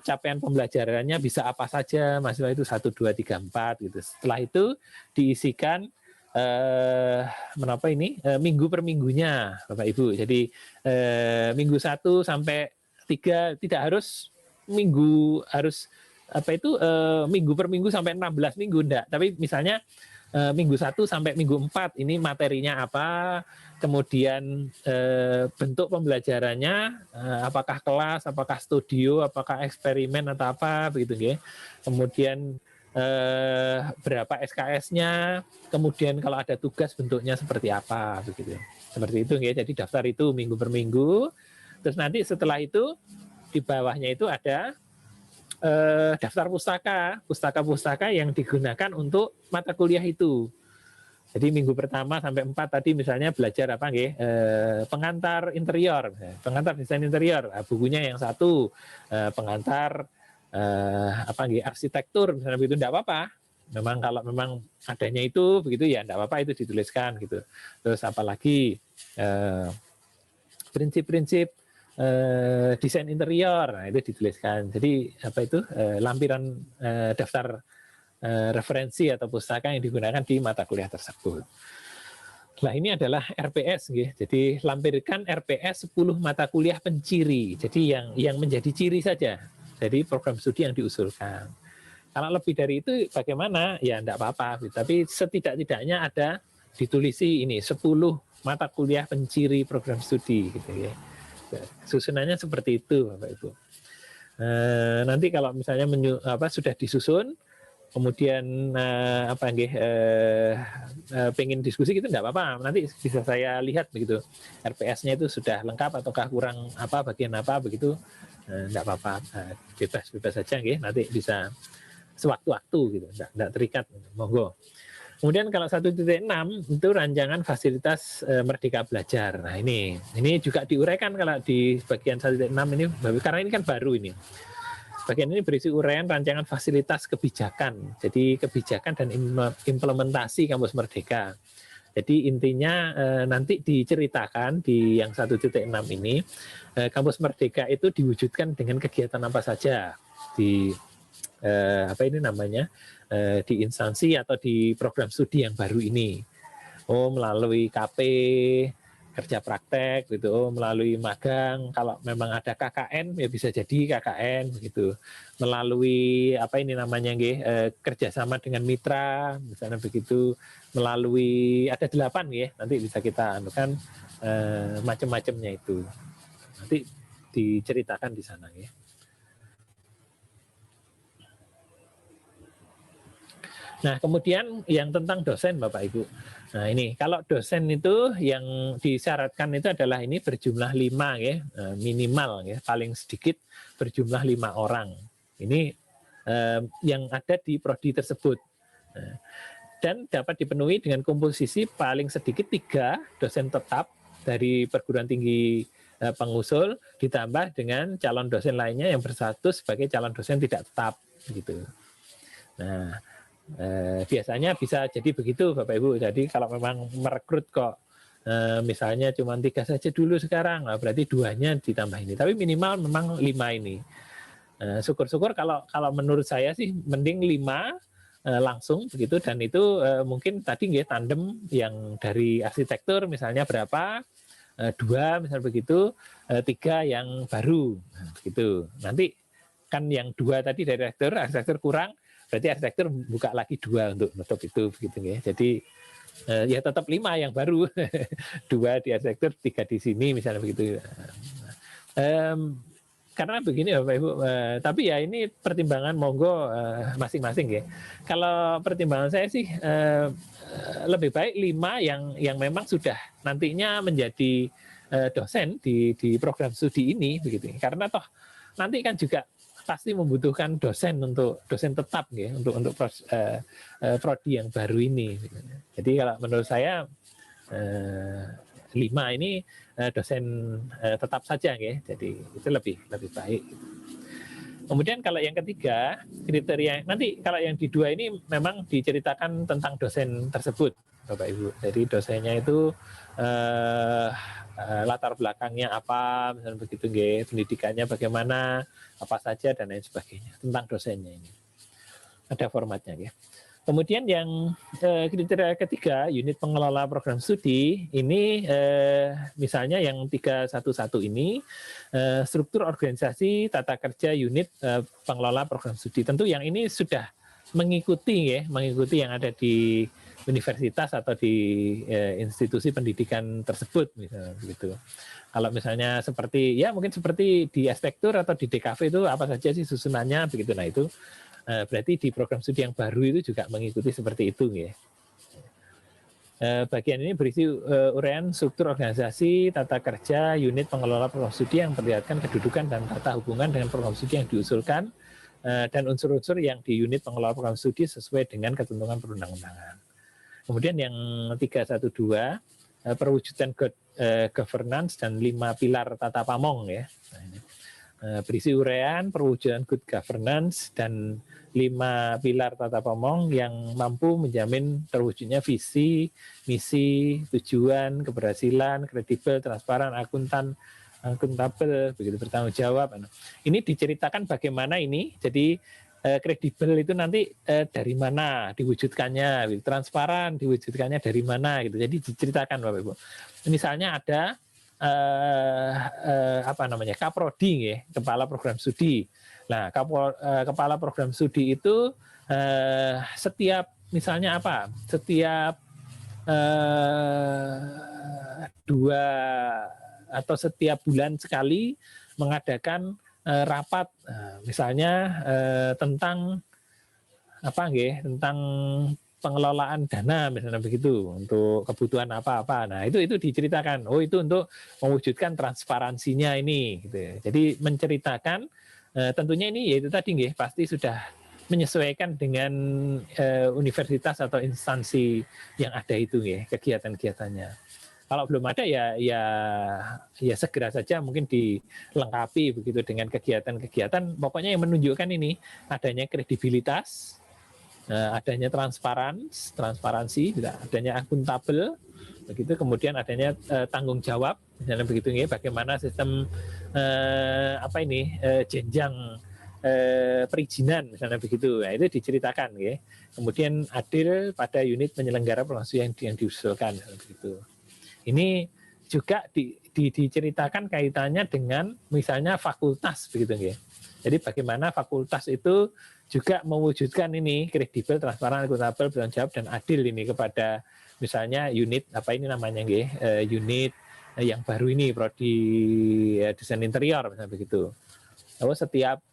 capaian pembelajarannya bisa apa saja, mahasiswa itu 1, 2, 3, 4 gitu. Setelah itu diisikan minggu per minggunya Bapak Ibu. Jadi minggu 1 sampai 3 tidak harus minggu harus minggu per minggu sampai 16 minggu enggak, tapi misalnya minggu 1 sampai minggu 4 ini materinya apa, kemudian bentuk pembelajarannya apakah kelas, apakah studio, apakah eksperimen atau apa begitu ya. Kemudian berapa SKS-nya, kemudian kalau ada tugas bentuknya seperti apa begitu. Seperti itu ya. Jadi daftar itu minggu per minggu. Terus nanti setelah itu di bawahnya itu ada daftar pustaka yang digunakan untuk mata kuliah itu. Jadi minggu pertama sampai 4 tadi misalnya belajar apa nggih? Pengantar interior, pengantar desain interior. Bukunya yang satu pengantar arsitektur misalnya begitu enggak apa-apa. Memang kalau memang adanya itu begitu ya enggak apa-apa itu dituliskan gitu. Terus apalagi prinsip-prinsip desain interior, nah itu dituliskan. Jadi lampiran daftar referensi atau pustaka yang digunakan di mata kuliah tersebut. Nah ini adalah RPS, gitu. Jadi lampirkan RPS 10 mata kuliah penciri. Jadi yang menjadi ciri saja. Jadi program studi yang diusulkan. Kalau lebih dari itu bagaimana? Ya enggak apa-apa. Tapi setidak-tidaknya ada ditulisi ini 10 mata kuliah penciri program studi, gitu ya. Susunannya seperti itu Bapak Ibu. Nanti kalau misalnya sudah disusun, kemudian pengen diskusi gitu enggak apa-apa. Nanti bisa saya lihat begitu. RPS-nya itu sudah lengkap ataukah kurang bagian apa begitu. Enggak apa-apa. Bebas-bebas saja nggih. Nanti bisa sewaktu-waktu gitu. Enggak terikat. Monggo. Kemudian kalau 1.6 itu rancangan fasilitas Merdeka Belajar. Nah ini juga diuraikan kalau di bagian 1.6 ini, karena ini kan baru ini. Bagian ini berisi uraian rancangan fasilitas kebijakan. Jadi kebijakan dan implementasi Kampus Merdeka. Jadi intinya nanti diceritakan di yang 1.6 ini, Kampus Merdeka itu diwujudkan dengan kegiatan apa saja di di instansi atau di program studi yang baru ini. Melalui KP, kerja praktek gitu, melalui magang, kalau memang ada KKN ya bisa jadi KKN begitu. Melalui kerjasama dengan mitra, misalnya begitu, melalui ada 8 ya, nanti bisa kita anukan macam-macamnya itu. Nanti diceritakan di sana ya. Nah, kemudian yang tentang dosen Bapak Ibu. Nah, ini kalau dosen itu yang disyaratkan itu adalah ini berjumlah 5 ya, minimal ya, paling sedikit berjumlah 5 orang. Ini yang ada di prodi tersebut. Nah, dan dapat dipenuhi dengan komposisi paling sedikit 3 dosen tetap dari perguruan tinggi pengusul ditambah dengan calon dosen lainnya yang bersatu sebagai calon dosen tidak tetap gitu. Nah, biasanya bisa jadi begitu Bapak Ibu. Jadi kalau memang merekrut kok misalnya cuma 3 saja dulu sekarang, berarti 2-nya ditambah ini. Tapi minimal memang 5 ini. Syukur-syukur kalau menurut saya sih mending 5 langsung begitu, dan itu mungkin tadi nggih tandem yang dari arsitektur misalnya berapa, 2 misalnya begitu, 3 yang baru begitu. Nanti kan yang 2 tadi dari arsitektur kurang, berarti arsitektur buka lagi 2 untuk nutup itu begitu ya. Jadi ya tetap 5 yang baru, 2 di arsitektur, 3 di sini misalnya begitu. Karena begini Bapak Ibu, tapi ya ini pertimbangan monggo masing-masing ya. Kalau pertimbangan saya sih lebih baik 5 yang memang sudah nantinya menjadi dosen di program studi ini begitu. Karena toh nanti kan juga pasti membutuhkan dosen untuk dosen tetap ya, untuk prodi yang baru ini. Jadi kalau menurut saya 5 ini dosen tetap saja ya. Jadi itu lebih baik. Kemudian kalau yang ketiga, kriteria nanti kalau yang di 2 ini memang diceritakan tentang dosen tersebut, Bapak Ibu. Jadi dosennya itu latar belakangnya apa, misalnya begitu nggih, pendidikannya bagaimana, apa saja dan lain sebagainya tentang dosennya ini. Ada formatnya ya. Kemudian yang kriteria ketiga, unit pengelola program studi ini misalnya yang 311 ini struktur organisasi tata kerja unit pengelola program studi. Tentu yang ini sudah mengikuti yang ada di universitas atau di institusi pendidikan tersebut misalnya begitu. Kalau misalnya seperti ya mungkin seperti di arsitektur atau di DKV itu apa saja sih susunannya begitu. Nah itu berarti di program studi yang baru itu juga mengikuti seperti itu ya. Bagian ini berisi uraian struktur organisasi, tata kerja, unit pengelola program studi yang memperlihatkan kedudukan dan tata hubungan dengan program studi yang diusulkan dan unsur-unsur yang di unit pengelola program studi sesuai dengan ketentuan perundang-undangan. Kemudian yang 312 perwujudan governance dan 5 pilar tata pamong ya. Nah, ini. Berisi uraian perwujudan good governance dan 5 pilar tata pamong yang mampu menjamin terwujudnya visi, misi, tujuan, keberhasilan, kredibel, transparan, akuntabel, begitu bertanggung jawab. Ini diceritakan bagaimana ini. Jadi kredibel itu nanti dari mana diwujudkannya, transparan diwujudkannya dari mana gitu. Jadi diceritakan Bapak Ibu. Misalnya ada Kaprodi ya, kepala program studi. Nah, kepala program studi itu setiap misalnya apa? Setiap 2 atau setiap bulan sekali mengadakan rapat misalnya tentang tentang pengelolaan dana misalnya begitu untuk kebutuhan apa-apa. Nah, itu diceritakan. Oh, itu untuk mewujudkan transparansinya ini gitu. Jadi menceritakan tentunya ini yaitu tadi nggih pasti sudah menyesuaikan dengan universitas atau instansi yang ada itu nggih kegiatan-kegiatannya. Kalau belum ada ya segera saja mungkin dilengkapi begitu dengan kegiatan-kegiatan pokoknya yang menunjukkan ini adanya kredibilitas, adanya transparansi, adanya akuntabel, begitu kemudian adanya tanggung jawab, misalnya begitu ya, bagaimana sistem jenjang perizinan misalnya begitu, nah, itu diceritakan ya. Kemudian adil pada unit penyelenggara program studi yang diusulkan misalnya begitu. Ini juga diceritakan kaitannya dengan misalnya fakultas begitu ya. Jadi bagaimana fakultas itu juga mewujudkan ini kredibel, transparan, akuntabel, bertanggung jawab dan adil ini kepada misalnya unit unit yang baru ini prodi desain interior misalnya begitu. Lalu setiap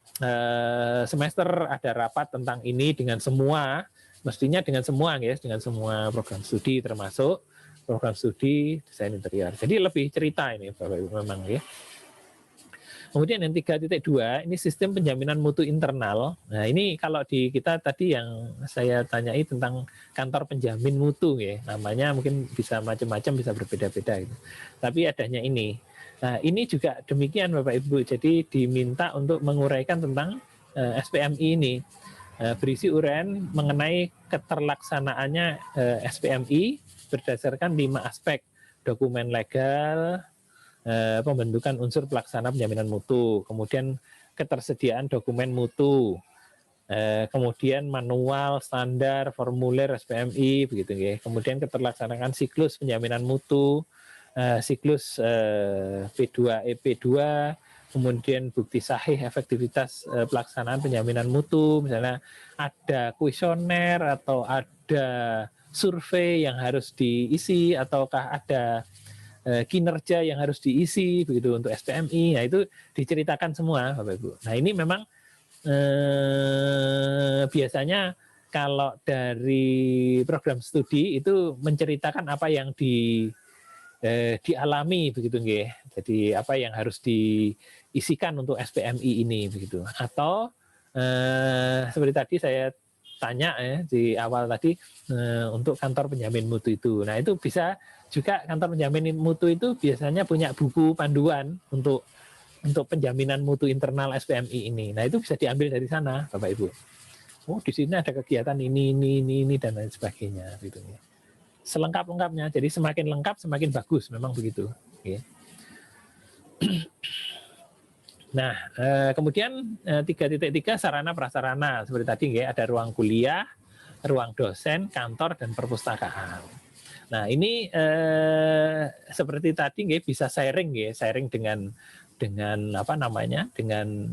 semester ada rapat tentang ini dengan semua mestinya dengan semua ya, dengan semua program studi termasuk program studi desain interior. Jadi lebih cerita ini Bapak Ibu memang ya. Kemudian yang 3.2 ini sistem penjaminan mutu internal. Nah ini kalau di kita tadi yang saya tanyai tentang kantor penjamin mutu ya, namanya mungkin bisa macam-macam, bisa berbeda-beda gitu. Tapi adanya ini. Nah ini juga demikian Bapak Ibu. Jadi diminta untuk menguraikan tentang SPMI ini. Berisi uraian mengenai keterlaksanaannya SPMI berdasarkan 5 aspek: dokumen legal, pembentukan unsur pelaksana penjaminan mutu, kemudian ketersediaan dokumen mutu, kemudian manual, standar, formulir SPMI, begitu ya. Kemudian keterlaksanaan siklus penjaminan mutu, siklus P2 EP2, kemudian bukti sahih efektivitas pelaksanaan penjaminan mutu, misalnya ada kuesioner atau ada survei yang harus diisi ataukah ada kinerja yang harus diisi begitu untuk SPMI. Nah itu diceritakan semua Bapak Ibu. Nah ini memang biasanya kalau dari program studi itu menceritakan apa yang dialami begitu nggih. Jadi apa yang harus diisikan untuk SPMI ini begitu. Atau seperti tadi saya tanya di awal tadi untuk kantor penjamin mutu itu. Nah itu bisa juga kantor penjamin mutu itu biasanya punya buku panduan untuk penjaminan mutu internal SPMI ini. Nah itu bisa diambil dari sana Bapak Ibu. Oh di sini ada kegiatan ini dan lain sebagainya gitu ya. Selengkap-lengkapnya. Jadi semakin lengkap semakin bagus, memang begitu. Okay. Nah, kemudian 3.3 sarana prasarana seperti tadi ya, ada ruang kuliah, ruang dosen, kantor dan perpustakaan. Nah, ini seperti tadi ya, bisa sharing ya, sharing dengan apa namanya? Dengan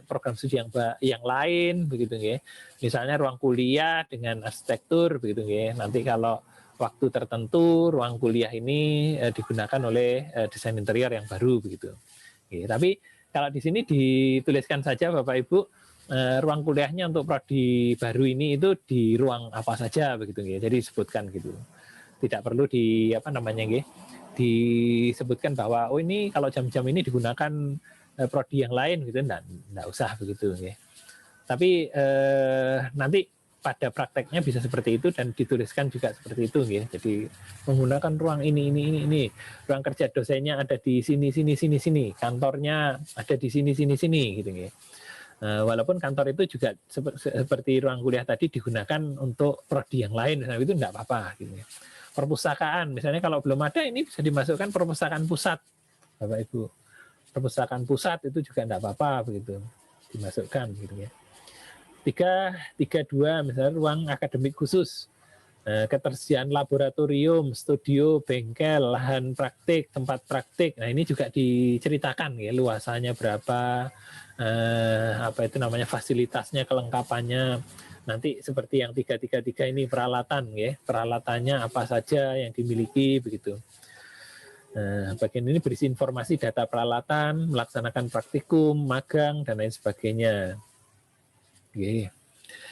program studi yang lain begitu ya. Misalnya ruang kuliah dengan arsitektur begitu ya. Nanti kalau waktu tertentu ruang kuliah ini digunakan oleh desain interior yang baru begitu. Oke, tapi kalau di sini dituliskan saja Bapak Ibu ruang kuliahnya untuk prodi baru ini itu di ruang apa saja begitu ya. Jadi disebutkan gitu. Tidak perlu disebutkan bahwa oh ini kalau jam-jam ini digunakan prodi yang lain gitu, enggak usah begitu ya. Tapi nanti pada prakteknya bisa seperti itu dan dituliskan juga seperti itu ya. Jadi menggunakan ruang ini. Ruang kerja dosennya ada di sini, kantornya ada di sini gitu ya. Walaupun kantor itu juga seperti ruang kuliah tadi digunakan untuk prodi yang lain, nah itu enggak apa-apa gitu ya. Perpustakaan, misalnya kalau belum ada ini bisa dimasukkan perpustakaan pusat, Bapak Ibu. Perpustakaan pusat itu juga enggak apa-apa begitu, dimasukkan gitu ya. 3.2 misalnya ruang akademik khusus, ketersediaan laboratorium, studio, bengkel, lahan praktik, tempat praktik. Nah ini juga diceritakan ya luasannya berapa, fasilitasnya, kelengkapannya. Nanti seperti yang 3.3 ini peralatan ya, peralatannya apa saja yang dimiliki begitu. Bagian ini berisi informasi data peralatan, melaksanakan praktikum, magang dan lain sebagainya. Oke.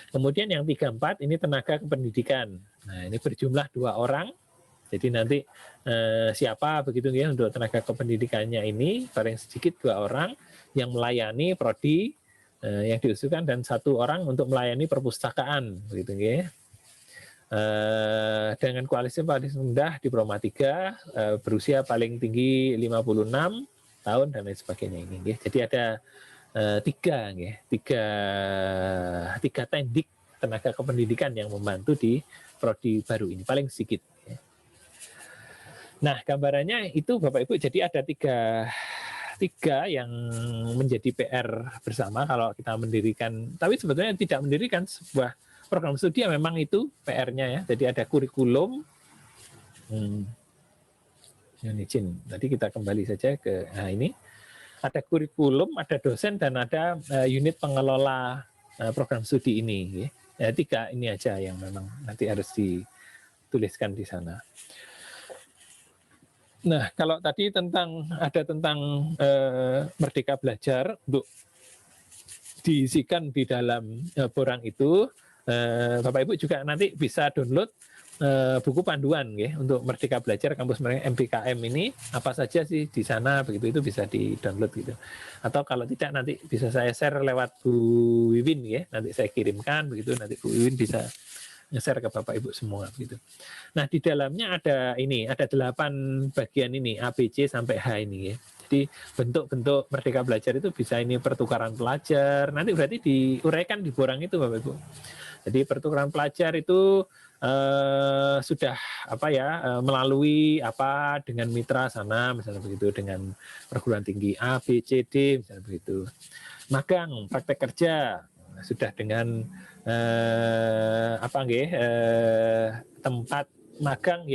Kemudian yang 3.4 ini tenaga kependidikan. Nah ini berjumlah 2 orang. Jadi nanti siapa begitu ya untuk tenaga kependidikannya ini paling sedikit 2 orang yang melayani prodi yang diusulkan dan 1 orang untuk melayani perpustakaan begitu ya. Dengan kualifikasi rendah di Proma 3, berusia paling tinggi 56 tahun dan lain sebagainya ini ya. Jadi ada tiga tendik tenaga kependidikan yang membantu di prodi baru ini paling sedikit. Nah gambarannya itu Bapak Ibu, jadi ada tiga yang menjadi PR bersama kalau kita mendirikan, tapi sebetulnya tidak mendirikan sebuah program studi memang itu PR-nya ya. Jadi ada kurikulum. Izin, tadi kita kembali saja ke ini. Ada kurikulum, ada dosen, dan ada unit pengelola program studi ini. Ya, 3 ini aja yang memang nanti harus dituliskan di sana. Nah, kalau tadi tentang Merdeka Belajar untuk diisikan di dalam borang itu, Bapak Ibu juga nanti bisa download buku panduan ya untuk Merdeka Belajar Kampus MBKM ini, apa saja sih di sana begitu, itu bisa di-download gitu. Atau kalau tidak nanti bisa saya share lewat Bu Wiwin ya, nanti saya kirimkan begitu, nanti Bu Wiwin bisa nge-share ke Bapak Ibu semua gitu. Nah, di dalamnya ada 8 bagian ini, A, B, C sampai H ini ya. Jadi bentuk-bentuk Merdeka Belajar itu bisa ini pertukaran pelajar. Nanti berarti diuraikan di borang itu Bapak Ibu. Jadi pertukaran pelajar itu sudah melalui apa dengan mitra sana misalnya begitu, dengan perguruan tinggi A, B, C, D misalnya begitu. Magang, praktek kerja sudah dengan tempat magang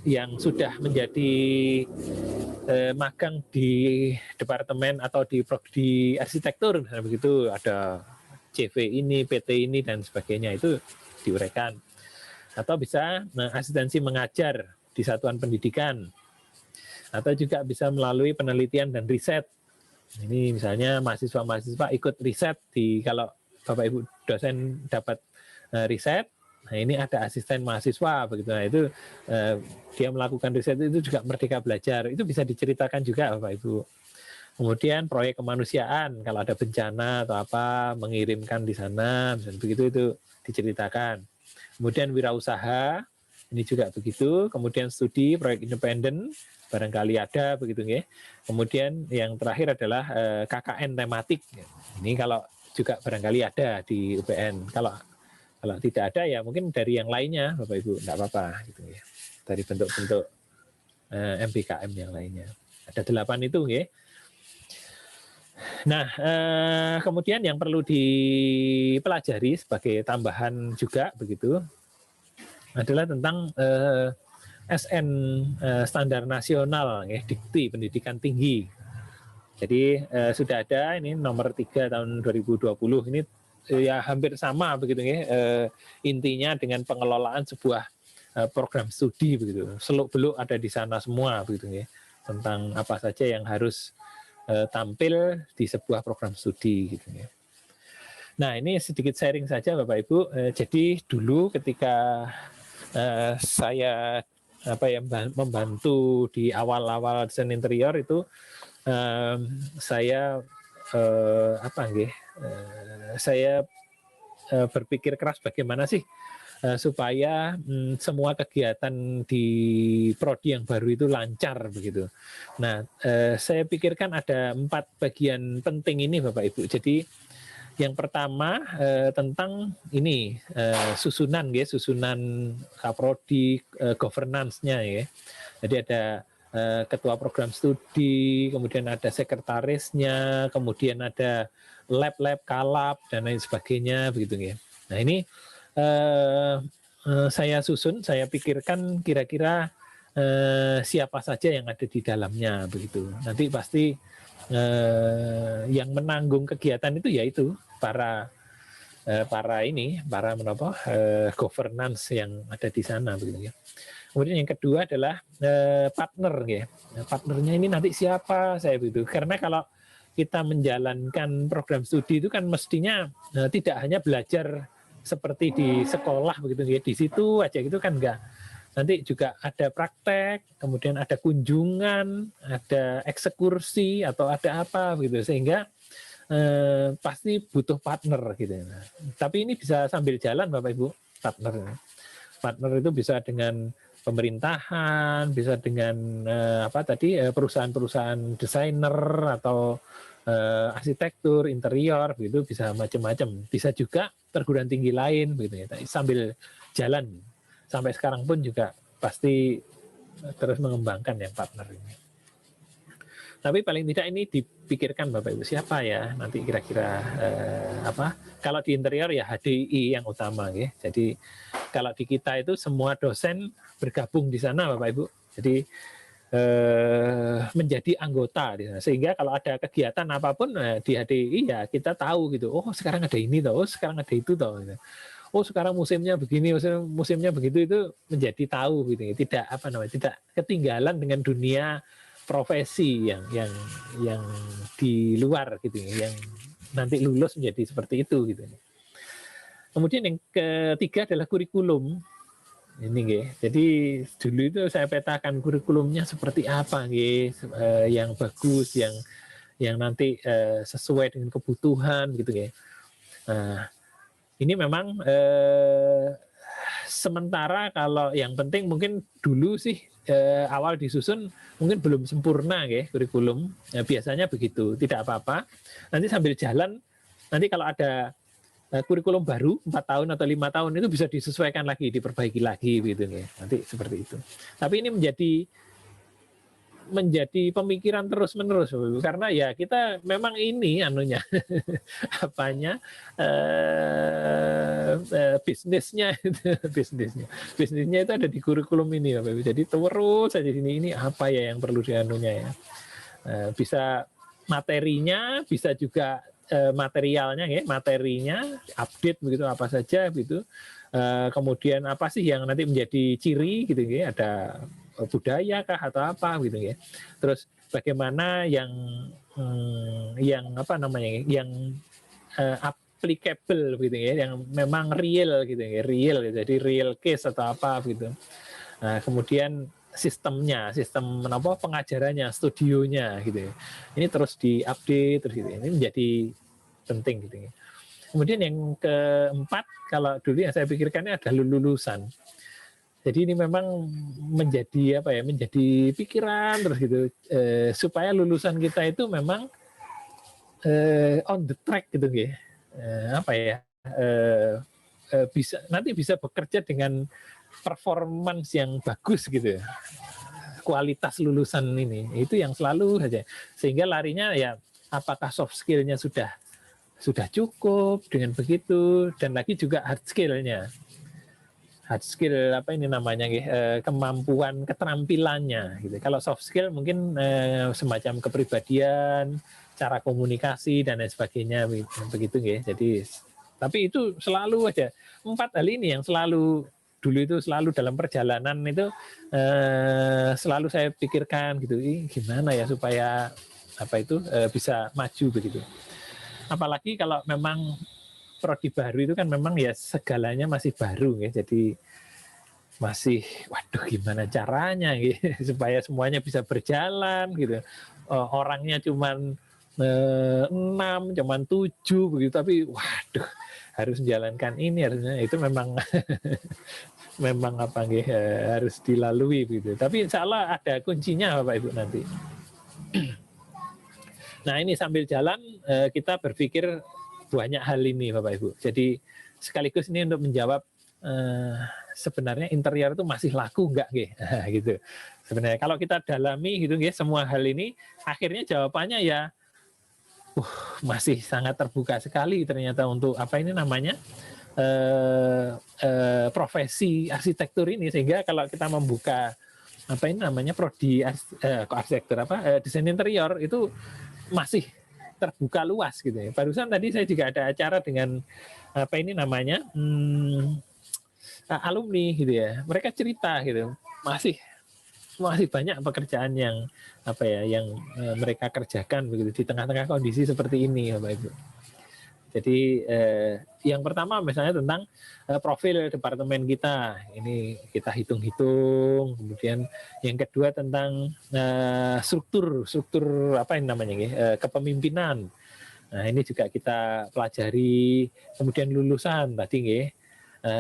yang sudah menjadi magang di departemen atau di arsitektur misalnya begitu, ada CV ini, PT ini dan sebagainya, itu diuraikan. Atau bisa asistensi mengajar di satuan pendidikan, atau juga bisa melalui penelitian dan riset. Ini misalnya mahasiswa-mahasiswa ikut riset kalau Bapak Ibu dosen dapat riset, nah ini ada asisten mahasiswa begitu. Nah itu dia melakukan riset itu juga Merdeka Belajar. Itu bisa diceritakan juga Bapak Ibu. Kemudian proyek kemanusiaan, kalau ada bencana atau apa, mengirimkan di sana, misalnya begitu, itu diceritakan. Kemudian wirausaha, ini juga begitu. Kemudian studi, proyek independen, barangkali ada begitu ya. Kemudian yang terakhir adalah KKN tematik. Ini kalau juga barangkali ada di UPN. Kalau tidak ada ya mungkin dari yang lainnya, Bapak Ibu, enggak apa-apa gitu ya. Dari bentuk-bentuk MBKM yang lainnya. Ada 8 itu ya. Nah, kemudian yang perlu dipelajari sebagai tambahan juga begitu adalah tentang SN standar nasional ya, dikti pendidikan tinggi. Jadi sudah ada ini nomor 3 tahun 2020 ini ya hampir sama begitu ya, intinya dengan pengelolaan sebuah program studi begitu. Seluk-beluk ada di sana semua begitu ya, tentang apa saja yang harus tampil di sebuah program studi gitu ya. Nah, ini sedikit sharing saja Bapak Ibu. Jadi dulu ketika saya membantu di awal-awal desain interior itu saya saya berpikir keras bagaimana sih supaya semua kegiatan di prodi yang baru itu lancar begitu. Nah, saya pikirkan ada 4 bagian penting ini Bapak Ibu. Jadi yang pertama tentang ini susunan kaprodi, governance-nya ya. Jadi ada ketua program studi, kemudian ada sekretarisnya, kemudian ada lab-lab, kalab dan lain sebagainya begitu ya. Nah, ini saya susun, saya pikirkan kira-kira siapa saja yang ada di dalamnya begitu. Nanti pasti yang menanggung kegiatan itu yaitu para governance yang ada di sana begitu ya. Kemudian yang kedua adalah partner ya. Partnernya ini nanti siapa saya begitu. Karena kalau kita menjalankan program studi itu kan mestinya tidak hanya belajar seperti di sekolah begitu ya, di situ aja gitu kan enggak. Nanti juga ada praktek, kemudian ada kunjungan, ada ekskursi atau ada apa begitu, sehingga pasti butuh partner gitu. Nah, tapi ini bisa sambil jalan Bapak Ibu, partner. Partner itu bisa dengan pemerintahan, bisa dengan perusahaan-perusahaan desainer atau arsitektur, interior, begitu bisa macam-macam. Bisa juga perguruan tinggi lain, begitu ya. Sambil jalan, sampai sekarang pun juga pasti terus mengembangkan yang partner ini. Tapi paling tidak ini dipikirkan Bapak Ibu siapa ya nanti kira-kira Kalau di interior ya HDI yang utama ya. Jadi kalau di kita itu semua dosen bergabung di sana Bapak Ibu. Jadi menjadi anggota di sana. Sehingga kalau ada kegiatan apapun di HDI ya kita tahu gitu. Oh sekarang ada ini toh, oh sekarang ada itu toh. Gitu. Oh sekarang musimnya begini, musimnya begitu, itu menjadi tahu gitu. Tidak ketinggalan dengan dunia profesi yang di luar gitu, yang nanti lulus menjadi seperti itu gitu. Kemudian yang ketiga adalah kurikulum. Ini nggih. Jadi dulu itu saya petakan kurikulumnya seperti apa nggih, yang bagus, yang nanti sesuai dengan kebutuhan gitu nggih. Nah, ini memang sementara kalau yang penting mungkin dulu sih awal disusun mungkin belum sempurna nggih kurikulum. Ya, biasanya begitu, tidak apa-apa. Nanti sambil jalan, nanti kalau ada kurikulum baru 4 tahun atau 5 tahun itu bisa disesuaikan lagi, diperbaiki lagi gitu ya. Nanti seperti itu. Tapi ini menjadi pemikiran terus-menerus karena ya kita memang ini anunya apanya bisnisnya bisnisnya itu ada di kurikulum ini Bapak Ibu. Jadi terus saja ini apa ya yang perlu dianunya ya. Bisa materinya, bisa juga materialnya ya, materinya update begitu apa saja gitu. Kemudian apa sih yang nanti menjadi ciri gitu ya, ada budaya kah atau apa gitu ya. Terus bagaimana yang apa namanya yang applicable gitu ya, yang memang real gitu ya, real jadi real case atau apa gitu. Nah, kemudian sistemnya, sistem apa pengajarannya, studionya gitu ya. Ini terus diupdate terus gitu. Ini menjadi penting gitu ya. Kemudian yang keempat, kalau dulu yang saya pikirkan ini adalah lulusan. Jadi ini memang menjadi apa ya, menjadi pikiran terus gitu supaya lulusan kita itu memang on the track gitu ya. Apa ya? Bisa bekerja dengan performance yang bagus gitu ya. Kualitas lulusan ini itu yang selalu saja, sehingga larinya ya apakah soft skill-nya sudah cukup dengan begitu, dan lagi juga hard skill-nya, hard skill apa ini namanya kemampuan keterampilannya gitu. Kalau soft skill mungkin semacam kepribadian, cara komunikasi dan lain sebagainya begitu ya. Jadi tapi itu selalu aja 4 hal ini yang selalu dulu itu selalu dalam perjalanan itu selalu saya pikirkan gitu, gimana ya supaya apa itu bisa maju begitu. Apalagi kalau memang prodi baru itu kan memang ya segalanya masih baru ya, jadi masih waduh gimana caranya gitu supaya semuanya bisa berjalan gitu. Orangnya cuman 6, cuman 7 begitu, tapi waduh harus menjalankan ini harusnya itu memang memang apa harus dilalui begitu. Tapi insya Allah ada kuncinya Bapak Ibu nanti. Nah ini sambil jalan kita berpikir banyak hal ini Bapak Ibu. Jadi sekaligus ini untuk menjawab sebenarnya interior itu masih laku enggak gitu. Sebenarnya kalau kita dalami gitu semua hal ini akhirnya jawabannya ya masih sangat terbuka sekali ternyata untuk apa ini namanya profesi arsitektur ini, sehingga kalau kita membuka apa ini namanya prodi arsitektur desain interior itu masih terbuka luas gitu ya. Barusan tadi saya juga ada acara dengan apa ini namanya alumni gitu ya. Mereka cerita gitu masih banyak pekerjaan yang apa ya yang mereka kerjakan begitu di tengah-tengah kondisi seperti ini Bapak Ibu. Jadi yang pertama misalnya tentang profil departemen kita, ini kita hitung-hitung. Kemudian yang kedua tentang struktur apa yang namanya kepemimpinan. Nah ini juga kita pelajari. Kemudian lulusan tadi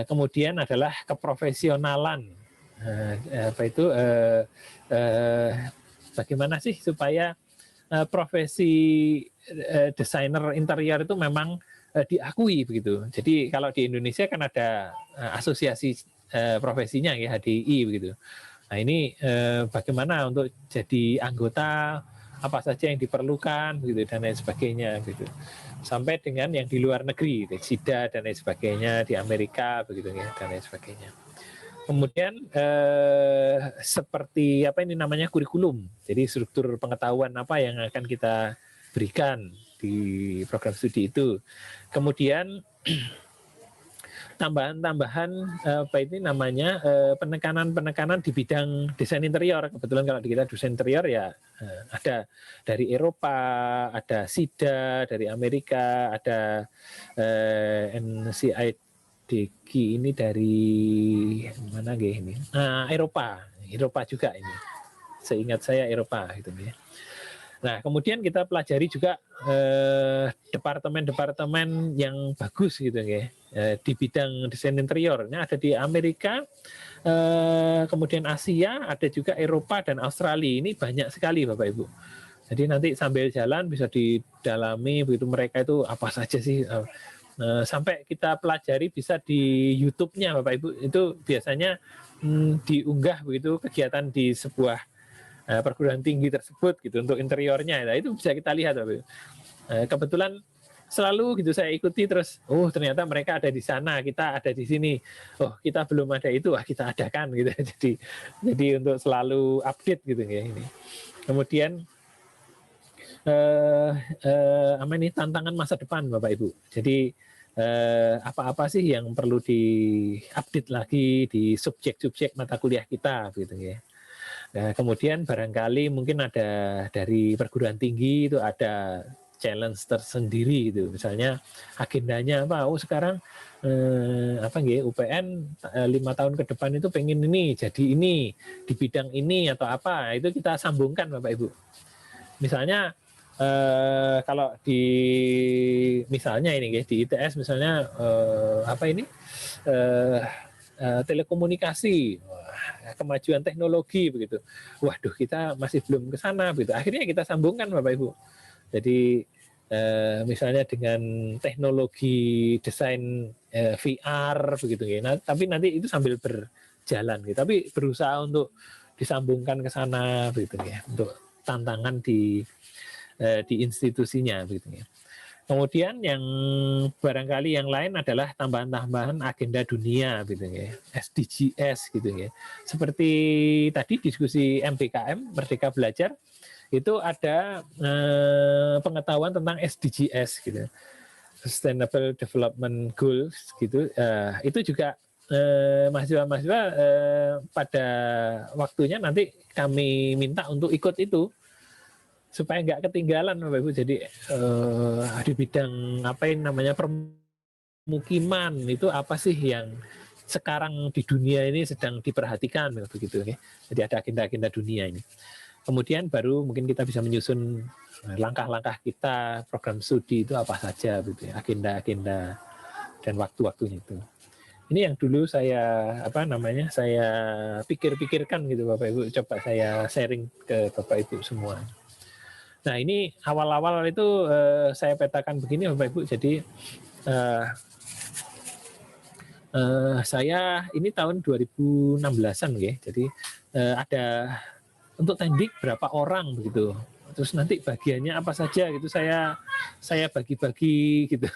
kemudian adalah keprofesionalan. Apa itu bagaimana sih supaya profesi desainer interior itu memang diakui begitu. Jadi kalau di Indonesia kan ada asosiasi profesinya ya HDI begitu. Nah ini bagaimana untuk jadi anggota, apa saja yang diperlukan begitu dan lain sebagainya gitu. Sampai dengan yang di luar negeri, SIDA dan lain sebagainya, di Amerika begitu ya dan lain sebagainya. Kemudian seperti apa ini namanya kurikulum. Jadi struktur pengetahuan apa yang akan kita berikan di program studi itu. Kemudian tambahan-tambahan apa ini namanya penekanan-penekanan di bidang desain interior. Kebetulan kalau di kita desain interior ya ada dari Eropa, ada SIDA dari Amerika, ada NCI Deki ini dari mana nggih ini? Eropa juga ini. Seingat saya Eropa gitu ya. Nah, kemudian kita pelajari juga departemen-departemen yang bagus gitu ya, di bidang desain interior. Ini ada di Amerika, kemudian Asia, ada juga Eropa dan Australia. Ini banyak sekali Bapak Ibu. Jadi nanti sambil jalan bisa didalami begitu mereka itu apa saja sih. Sampai kita pelajari bisa di YouTube-nya Bapak Ibu. Itu biasanya diunggah begitu kegiatan di sebuah perguruan tinggi tersebut gitu untuk interiornya. Nah, itu bisa kita lihat Bapak Ibu. Kebetulan selalu gitu saya ikuti terus, oh ternyata mereka ada di sana, kita ada di sini. Oh, kita belum ada itu, kita adakan gitu. Jadi untuk selalu update gitu ya ini. Kemudian apa ini tantangan masa depan Bapak Ibu. Jadi apa-apa sih yang perlu diupdate lagi di subjek-subjek mata kuliah kita gitu ya. Nah, kemudian barangkali mungkin ada dari perguruan tinggi itu ada challenge tersendiri gitu. Misalnya agendanya apa? Oh sekarang apa nggih UPN 5 tahun ke depan itu pengen ini jadi ini di bidang ini atau apa itu kita sambungkan Bapak Ibu. Misalnya kalau di misalnya ini di ITS misalnya apa ini telekomunikasi, kemajuan teknologi begitu. Waduh, kita masih belum ke sana begitu. Akhirnya kita sambungkan Bapak Ibu. Jadi misalnya dengan teknologi desain VR begitu ya. Nah, tapi nanti itu sambil berjalan gitu. Tapi berusaha untuk disambungkan ke sana begitu ya. Untuk tantangan di institusinya begitu ya. Kemudian yang barangkali yang lain adalah tambahan-tambahan agenda dunia gitu ya, SDGs gitu ya. Seperti tadi diskusi MBKM Merdeka Belajar itu ada pengetahuan tentang SDGs gitu. Sustainable Development Goals gitu. Itu juga mahasiswa-mahasiswa pada waktunya nanti kami minta untuk ikut itu supaya nggak ketinggalan Bapak Ibu. Jadi di bidang apa yang namanya permukiman itu apa sih yang sekarang di dunia ini sedang diperhatikan begitu ya. Jadi ada agenda-agenda dunia ini. Kemudian baru mungkin kita bisa menyusun langkah-langkah kita, program studi itu apa saja gitu ya, agenda-agenda dan waktu-waktunya itu. Ini yang dulu saya saya pikir-pikirkan gitu Bapak Ibu, coba saya sharing ke Bapak Ibu semua. Nah ini awal-awal itu saya petakan begini Bapak Ibu. Jadi saya ini tahun 2016-an ya. Jadi ada untuk tendik berapa orang begitu. Terus nanti bagiannya apa saja gitu saya bagi-bagi gitu.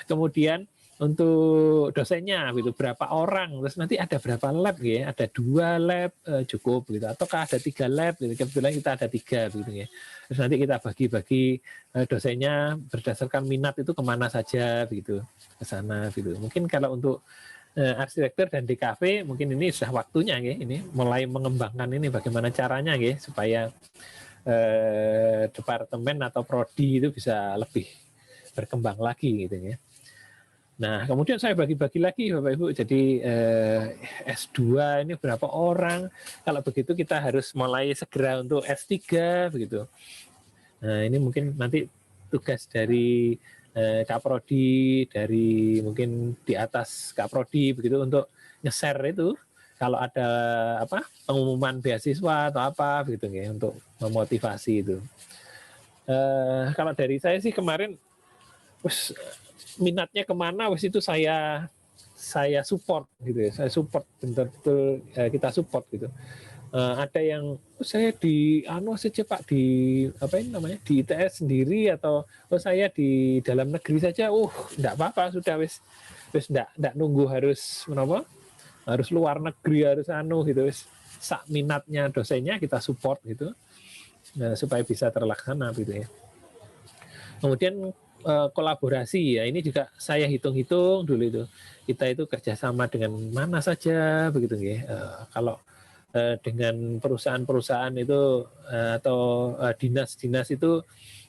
Kemudian untuk dosennya gitu berapa orang, terus nanti ada berapa lab ya, ada 2 lab cukup gitu, ataukah ada 3 lab gitu, kebetulan kita ada 3 gitu ya. Terus nanti kita bagi-bagi dosennya berdasarkan minat itu kemana saja begitu, ke sana gitu. Mungkin kalau untuk arsitektur dan DKV mungkin ini sudah waktunya ya, ini mulai mengembangkan ini bagaimana caranya ya supaya departemen atau prodi itu bisa lebih berkembang lagi gitu ya. Nah, kemudian saya bagi-bagi lagi Bapak Ibu. Jadi S2 ini berapa orang? Kalau begitu kita harus mulai segera untuk S3 begitu. Nah, ini mungkin nanti tugas dari Kaprodi, dari mungkin di atas Kaprodi begitu untuk nge-share itu kalau ada pengumuman beasiswa atau apa begitu ya untuk memotivasi itu. Kalau dari saya sih kemarin minatnya kemana itu saya support gitu ya, saya support betul-betul kita support gitu. Ada yang saya di saja Pak di di ITS sendiri atau saya di dalam negeri saja, enggak apa-apa sudah wis enggak nunggu harus harus luar negeri harus gitu wis sak minatnya dosennya kita support gitu supaya bisa terlaksana gitu ya. Kemudian kolaborasi ya ini juga saya hitung-hitung dulu itu kita itu kerjasama dengan mana saja begitu ya. Kalau dengan perusahaan-perusahaan itu atau dinas-dinas itu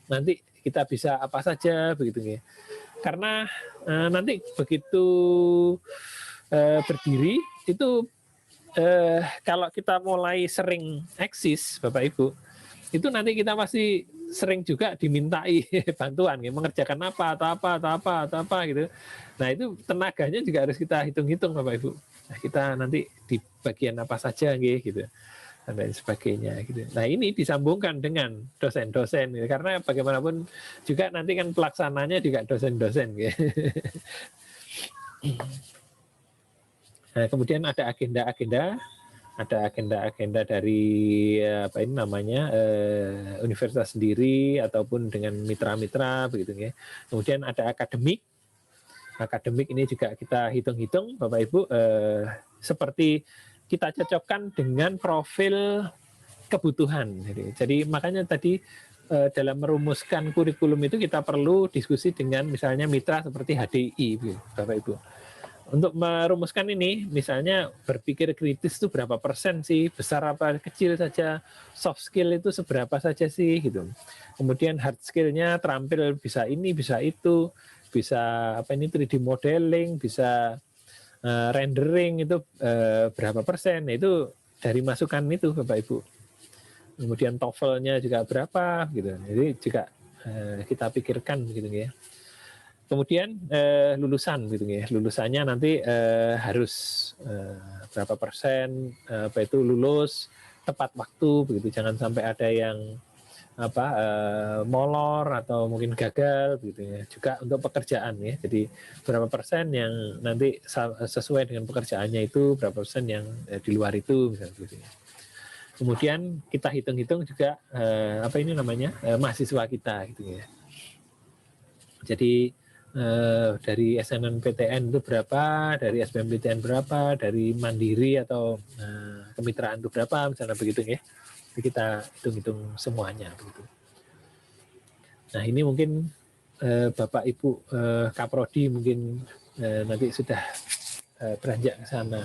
nanti kita bisa apa saja begitu ya. Karena nanti begitu berdiri itu kalau kita mulai sering eksis, Bapak Ibu, itu nanti kita pasti sering juga dimintai bantuan, ya, mengerjakan apa atau apa gitu. Nah itu tenaganya juga harus kita hitung-hitung, Bapak Ibu. Nah, kita nanti di bagian apa saja, gitu, dan lain sebagainya, gitu. Nah ini disambungkan dengan dosen-dosen, gitu. Karena bagaimanapun juga nanti kan pelaksananya juga dosen-dosen, gitu. Nah, kemudian ada agenda-agenda dari apa ini namanya universitas sendiri ataupun dengan mitra-mitra begitu ya. Kemudian ada akademik. Akademik ini juga kita hitung-hitung, Bapak Ibu, seperti kita cocokkan dengan profil kebutuhan. Jadi makanya tadi dalam merumuskan kurikulum itu kita perlu diskusi dengan misalnya mitra seperti HDI, Bapak Ibu. Untuk merumuskan ini, misalnya berpikir kritis itu berapa persen sih, besar apa kecil saja, soft skill itu seberapa saja sih, gitu. Kemudian hard skill-nya terampil bisa ini, bisa itu, bisa apa ini 3D modeling, bisa rendering itu berapa persen, itu dari masukan itu, Bapak Ibu. Kemudian TOEFL-nya juga berapa, gitu. Jadi juga kita pikirkan, gitu ya. Kemudian lulusan gitu ya, lulusannya nanti harus berapa persen apa itu lulus tepat waktu begitu, jangan sampai ada yang apa molor atau mungkin gagal gitu ya. Juga untuk pekerjaan ya, jadi berapa persen yang nanti sesuai dengan pekerjaannya itu, berapa persen yang di luar itu misalnya gitu ya. Kemudian kita hitung-hitung juga apa ini namanya mahasiswa kita gitu ya. Jadi dari SNMPTN itu berapa, dari SBMPTN berapa, dari Mandiri atau kemitraan itu berapa, misalnya begitu ya. Jadi kita hitung-hitung semuanya begitu. Nah ini mungkin Bapak Ibu Kaprodi mungkin nanti sudah beranjak ke sana.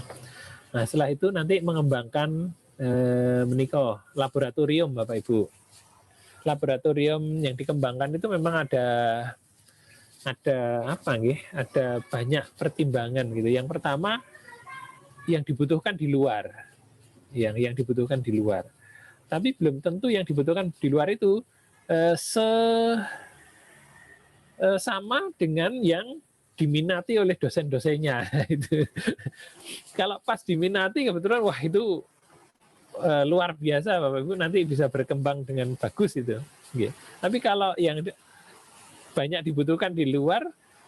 Nah setelah itu nanti mengembangkan menikah laboratorium, Bapak Ibu. Laboratorium yang dikembangkan itu memang ada apa nggih? Ada banyak pertimbangan gitu. Yang pertama yang dibutuhkan di luar. Yang dibutuhkan di luar. Tapi belum tentu yang dibutuhkan di luar itu sama dengan yang diminati oleh dosen-dosennya itu. Kalau pas diminati kebetulan wah itu luar biasa Bapak Ibu, nanti bisa berkembang dengan bagus itu. Tapi kalau yang banyak dibutuhkan di luar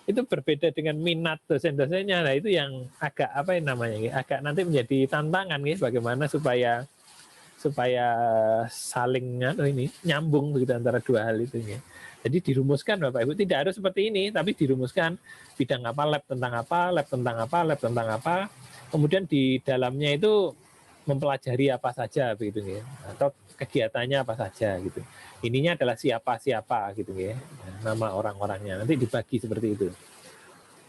itu berbeda dengan minat dosen-dosennya. Nah itu yang agak apa yang namanya agak nanti menjadi tantangan bagaimana supaya saling ini nyambung begitu antara dua hal itu ya. Jadi dirumuskan Bapak Ibu, tidak harus seperti ini, tapi dirumuskan bidang apa, lab tentang apa, lab tentang apa, lab tentang apa. Kemudian di dalamnya itu mempelajari apa saja begitu ya, atau kegiatannya apa saja gitu. Ininya adalah siapa gitu ya, nama orang-orangnya nanti dibagi seperti itu.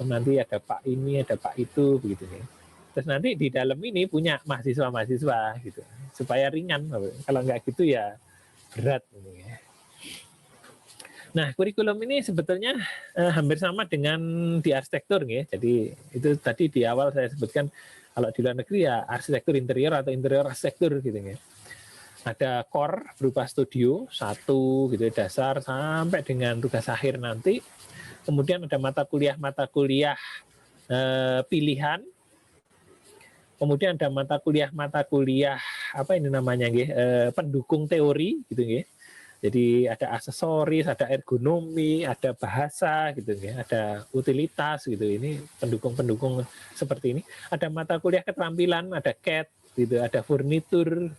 Nanti ada Pak ini, ada Pak itu begitu ya. Terus nanti di dalam ini punya mahasiswa gitu, supaya ringan. Kalau nggak gitu ya berat. Gitu ya. Nah kurikulum ini sebetulnya hampir sama dengan di arsitektur ya. Jadi itu tadi di awal saya sebutkan kalau di luar negeri ya arsitektur interior atau interior arsitektur gitu ya. Ada core berupa studio, satu gitu dasar sampai dengan tugas akhir nanti. Kemudian ada mata kuliah pilihan. Kemudian ada mata kuliah apa ini namanya pendukung teori gitu ya. Jadi ada aksesoris, ada ergonomi, ada bahasa gitu ya, ada utilitas gitu. Ini pendukung-pendukung seperti ini. Ada mata kuliah keterampilan, ada CAD gitu, ada furnitur.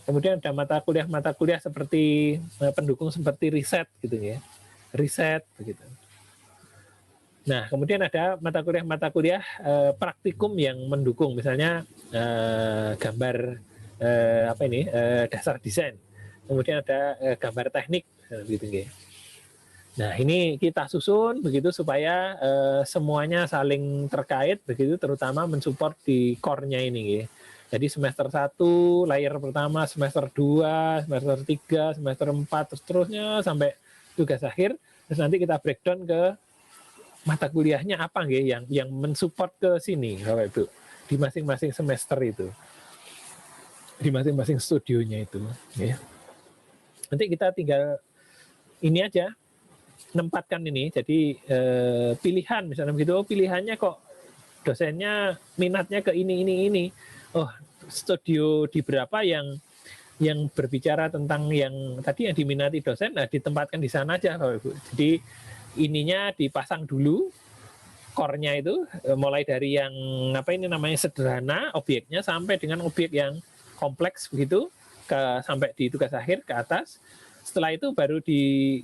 Kemudian ada mata kuliah seperti pendukung seperti riset gitu ya. Riset begitu. Nah, kemudian ada mata kuliah praktikum yang mendukung misalnya gambar apa ini dasar desain. Kemudian ada gambar teknik begitu. Nah, ini kita susun begitu supaya semuanya saling terkait begitu, terutama mensupport di core-nya ini. Jadi semester 1, layer pertama, semester 2, semester 3, semester 4, terus terusnya sampai tugas akhir. Terus nanti kita breakdown ke mata kuliahnya apa nggih yang mensupport ke sini Bapak Ibu di masing-masing semester itu. Di masing-masing studionya itu ya. Nanti kita tinggal ini aja nempatkan ini. Jadi pilihan misalnya begitu, oh pilihannya kok dosennya minatnya ke ini. Oh, studio di berapa yang berbicara tentang yang tadi yang diminati dosen, nah ditempatkan di sana aja Bapak Ibu. Jadi ininya dipasang dulu, core-nya itu mulai dari yang apa ini namanya sederhana objeknya sampai dengan objek yang kompleks begitu sampai di tugas akhir ke atas. Setelah itu baru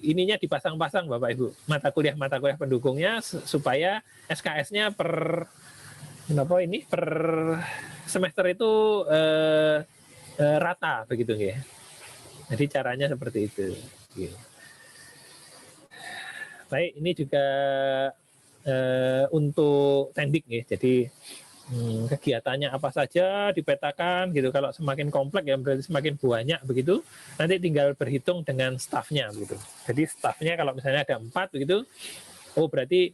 ininya dipasang-pasang Bapak Ibu mata kuliah pendukungnya supaya SKS-nya per semester itu rata begitu ya. Jadi caranya seperti itu. Baik, ini juga untuk tendik ya. Jadi kegiatannya apa saja dipetakan gitu. Kalau semakin kompleks ya berarti semakin banyak begitu. Nanti tinggal berhitung dengan stafnya begitu. Jadi stafnya kalau misalnya ada 4 begitu, oh berarti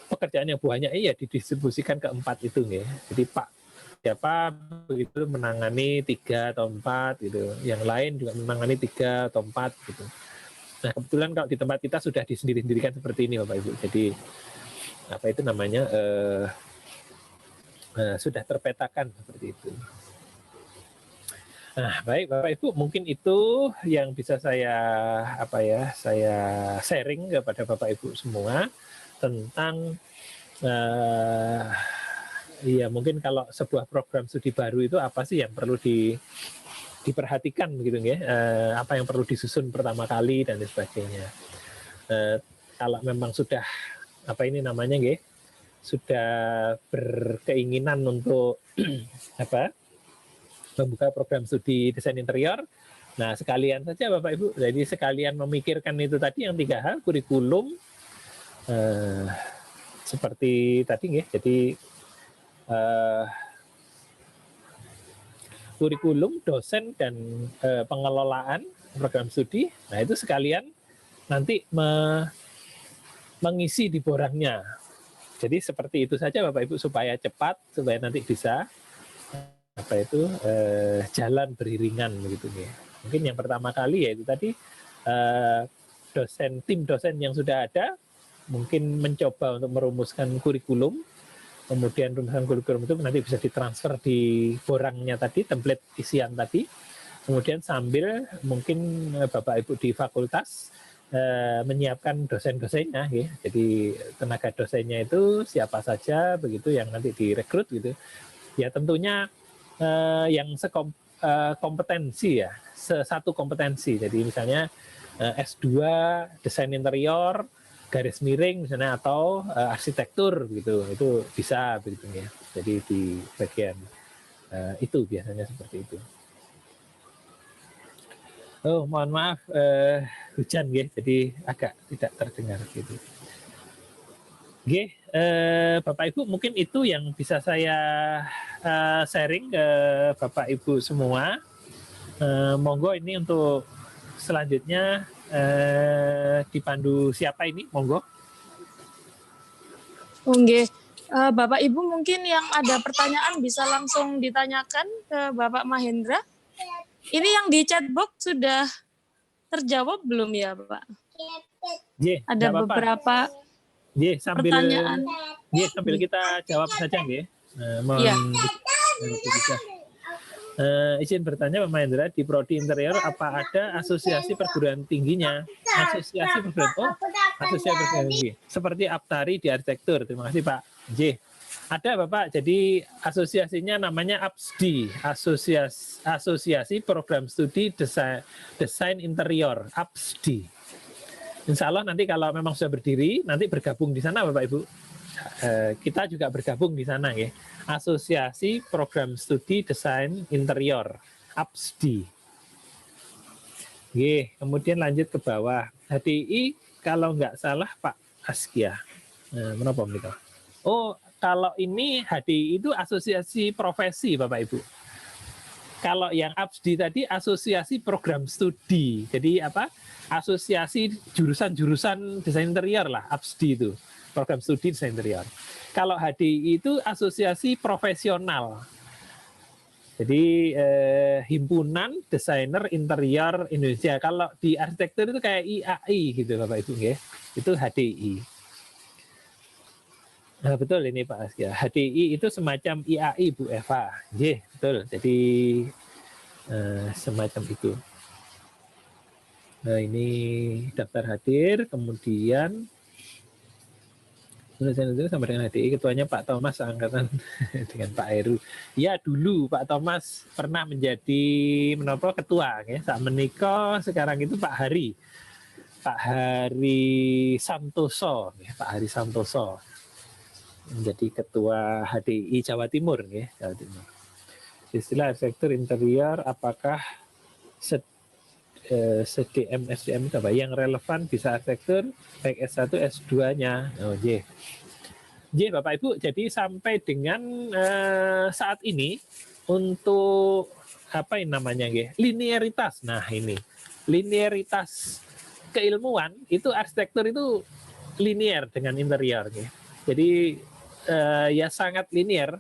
pekerjaan yang banyak iya didistribusikan ke 4 itu ya. Jadi Pak siapa begitu menangani 3 atau 4 gitu. Yang lain juga menangani 3 atau 4 gitu. Nah kebetulan kalau di tempat kita sudah disendiri-sendirikan seperti ini Bapak Ibu. Jadi apa itu namanya sudah terpetakan seperti itu. Nah, baik Bapak Ibu, mungkin itu yang bisa saya sharing kepada Bapak Ibu semua tentang ya mungkin kalau sebuah program studi baru itu apa sih yang perlu diperhatikan begitu ya, apa yang perlu disusun pertama kali dan sebagainya. Kalau memang sudah apa ini namanya nggih, sudah berkeinginan untuk membuka program studi desain interior, nah sekalian saja Bapak Ibu, jadi sekalian memikirkan itu tadi yang 3 hal, kurikulum seperti tadi nggih, jadi kurikulum, dosen dan pengelolaan program studi, nah itu sekalian nanti mengisi di borangnya. Jadi seperti itu saja Bapak Ibu supaya cepat, supaya nanti bisa jalan beriringan begitu ya. Mungkin yang pertama kali yaitu tadi tim dosen yang sudah ada mungkin mencoba untuk merumuskan kurikulum, kemudian rumusan kurikulum itu nanti bisa ditransfer di borangnya tadi, template isian tadi, kemudian sambil mungkin Bapak Ibu di fakultas menyiapkan dosen-dosennya ya. Jadi tenaga dosennya itu siapa saja begitu yang nanti direkrut gitu. Ya tentunya yang kompetensi ya, satu kompetensi. Jadi misalnya S2 desain interior garis miring misalnya atau arsitektur gitu. Itu bisa begitu ya. Jadi di bagian itu biasanya seperti itu. Oh, mohon maaf, hujan ya, jadi agak tidak terdengar gitu. Oke, Bapak Ibu mungkin itu yang bisa saya sharing ke Bapak Ibu semua. Monggo ini untuk selanjutnya dipandu siapa ini? Monggo. Oke, Bapak Ibu mungkin yang ada pertanyaan bisa langsung ditanyakan ke Bapak Mahendra. Ini yang di chatbox sudah terjawab belum ya, Pak? Ada beberapa pertanyaan. Sambil kita jawab saja, nggih. Izin bertanya Pak Mahendra, di Prodi Interior apa ada asosiasi perguruan tingginya? Asosiasi perguruan tinggi. Seperti Aptari di arsitektur. Terima kasih Pak. Ada Bapak, jadi asosiasinya namanya APSDI, Asosiasi Program Studi Desain Interior, APSDI. Insya Allah nanti kalau memang sudah berdiri, nanti bergabung di sana Bapak Ibu. Kita juga bergabung di sana ya. Asosiasi Program Studi Desain Interior, APSDI. Kemudian lanjut ke bawah. HDI kalau nggak salah Pak Askia. Menapa menika? Oh, kalau ini HDI itu asosiasi profesi Bapak Ibu. Kalau yang APSD tadi asosiasi program studi. Jadi apa? Asosiasi jurusan-jurusan desain interior lah, APSD itu. Program studi desain interior. Kalau HDI itu asosiasi profesional. Jadi himpunan desainer interior Indonesia. Kalau di arsitektur itu kayak IAI gitu Bapak Ibu nggih. Itu HDI. Nah, betul ini Pak Askia. HDI itu semacam IAI Bu Eva. Nggih, betul. Jadi semacam itu. Nah, ini daftar hadir, kemudian saya sama dengan HDI, ketuanya Pak Thomas angkatan dengan Pak Heru. Ya dulu Pak Thomas pernah menjadi ketua, ya. Saat menikah sekarang itu Pak Hari Santoso, ya. Pak Hari Santoso menjadi ketua HDI Jawa Timur, ya. Jawa Timur. Istilah arsitektur interior apakah SDM itu apa? Yang relevan bisa arsitektur baik S1 S2-nya. Oh, J. Bapak Ibu, jadi sampai dengan saat ini untuk apa ini namanya J? Linearitas. Nah, ini. Linearitas keilmuan itu arsitektur itu linear dengan interior J. Jadi ya sangat linear.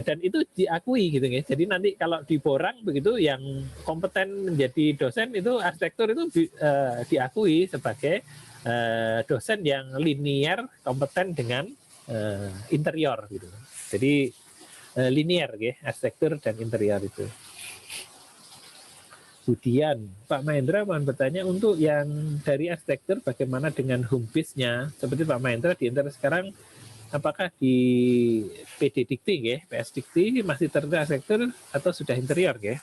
Dan itu diakui gitu ya. Jadi nanti kalau di Borang begitu yang kompeten menjadi dosen itu arsitektur itu diakui sebagai dosen yang linear kompeten dengan interior gitu. Jadi linear ya arsitektur dan interior itu. Kemudian Pak Mahendra mohon bertanya untuk yang dari arsitektur bagaimana dengan home base-nya? Seperti Pak Mahendra di interior sekarang apakah di PD Dikti ya, PS Dikti masih terdiri arsitektur atau sudah interior ya?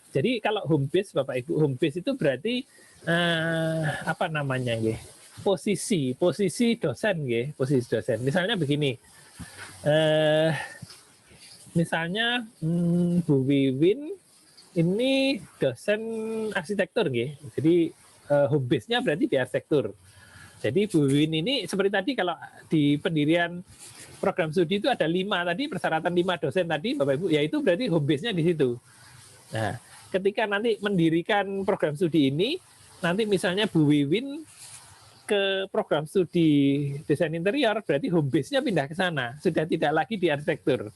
Jadi kalau home base Bapak Ibu, home base itu berarti apa namanya ya? Posisi dosen ya, posisi dosen. Misalnya begini. Misalnya Bu Wiwin ini dosen arsitektur ya. Jadi home base-nya berarti di arsitektur. Jadi Bu Wiwin ini seperti tadi kalau di pendirian program studi itu ada 5 tadi, persyaratan 5 dosen tadi Bapak Ibu, ya itu berarti home base-nya di situ. Nah, ketika nanti mendirikan program studi ini, nanti misalnya Bu Wiwin ke program studi desain interior, berarti home base-nya pindah ke sana, sudah tidak lagi di arsitektur.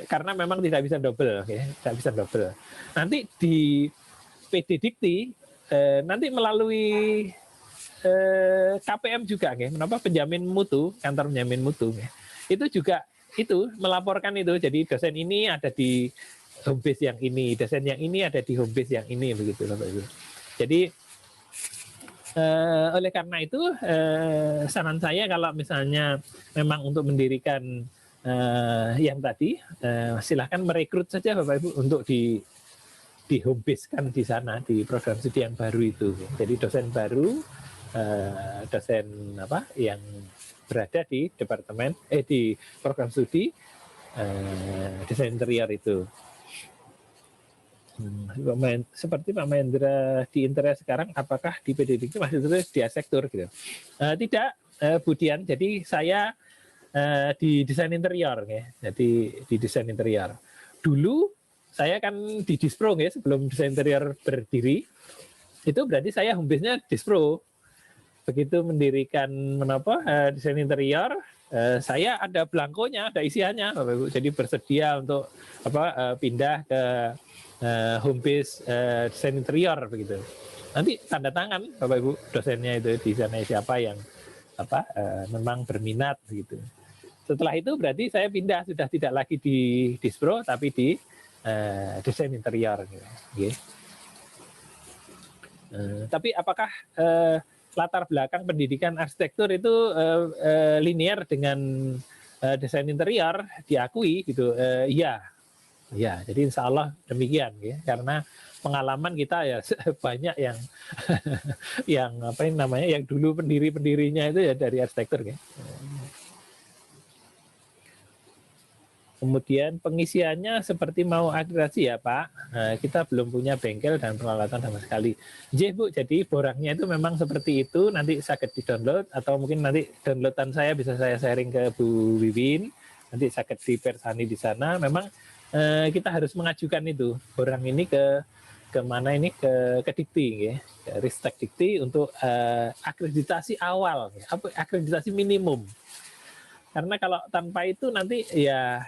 Karena memang tidak bisa double, ya, tidak bisa double. Nanti di PD Dikti, nanti melalui KPM juga, kenapa penjamin mutu, kantor penjamin mutu, itu juga itu melaporkan itu. Jadi dosen ini ada di home base yang ini, dosen yang ini ada di home base yang ini, begitu Bapak Ibu. Jadi oleh karena itu saran saya kalau misalnya memang untuk mendirikan yang tadi, silahkan merekrut saja Bapak Ibu untuk di home base kan di sana di program studi yang baru itu. Jadi dosen baru, dosen apa yang berada di departemen di program studi desain interior itu. Seperti Pak Mahendra di interior sekarang, apakah di PD Dikti masih terus di arsitektur gitu? Tidak, Bu Dian. Jadi saya di desain interior, ya. Jadi di desain interior. Dulu saya kan di Dispro, ya, sebelum desain interior berdiri. Itu berarti saya home base-nya Dispro. Begitu mendirikan desain interior, saya ada belangkonya, ada isiannya, Bapak Ibu. Jadi bersedia untuk pindah ke home base desain interior begitu. Nanti tanda tangan Bapak Ibu dosennya itu di sana siapa yang memang berminat begitu. Setelah itu berarti saya pindah, sudah tidak lagi di Dispro tapi di desain interior gitu. Tapi apakah latar belakang pendidikan arsitektur itu linear dengan desain interior diakui gitu? Iya, jadi insya Allah demikian, ya. Karena pengalaman kita ya banyak yang yang dulu pendirinya itu ya dari arsitektur, ya. Kemudian pengisiannya seperti mau akreditasi ya Pak, kita belum punya bengkel dan peralatan sama sekali. Bu, jadi borangnya itu memang seperti itu, nanti sakit di download atau mungkin nanti downloadan saya bisa saya sharing ke Bu Wiwin, nanti sakit dipersani di sana. Memang kita harus mengajukan itu orang ini ke mana ini ke Dikti ya, ke Ristek Dikti untuk akreditasi awal, apa akreditasi minimum. Karena kalau tanpa itu nanti ya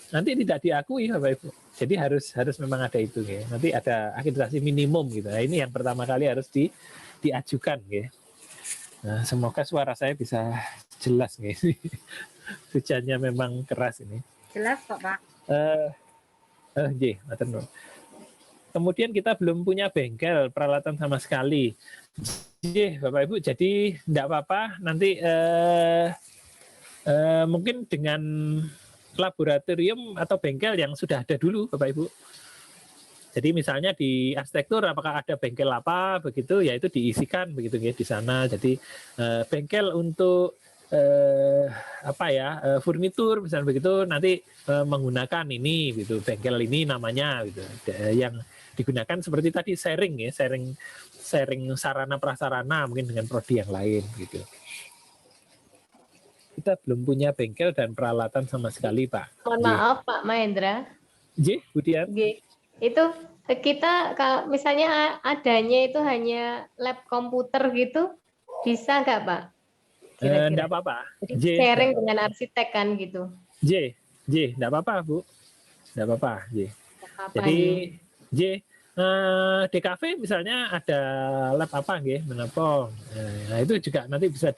nanti tidak diakui Bapak Ibu. Jadi harus memang ada itu ya. Nanti ada akreditasi minimum gitu. Nah, ini yang pertama kali harus diajukan ya. Nah, semoga suara saya bisa jelas ya. Hujannya memang keras ini. Jelas kok Pak. Matur nuwun. Kemudian kita belum punya bengkel peralatan sama sekali. Bapak Ibu, jadi tidak apa-apa nanti mungkin dengan laboratorium atau bengkel yang sudah ada dulu Bapak Ibu. Jadi misalnya di arsitektur apakah ada bengkel apa begitu ya itu diisikan begitu ya di sana. Jadi bengkel untuk furnitur misalnya begitu nanti menggunakan ini gitu bengkel ini namanya gitu yang digunakan seperti tadi sharing sarana prasarana mungkin dengan prodi yang lain gitu. Kita belum punya bengkel dan peralatan sama sekali Pak. Mohon maaf Pak Mahendra. Budian. Itu kita kalau misalnya adanya itu hanya lab komputer gitu bisa nggak Pak? Enggak apa-apa. Sharing dengan arsitek kan gitu. Enggak apa-apa, Bu. Enggak apa-apa, Jadi DKV misalnya ada lab apa nggih, menapa. Nah, itu juga nanti bisa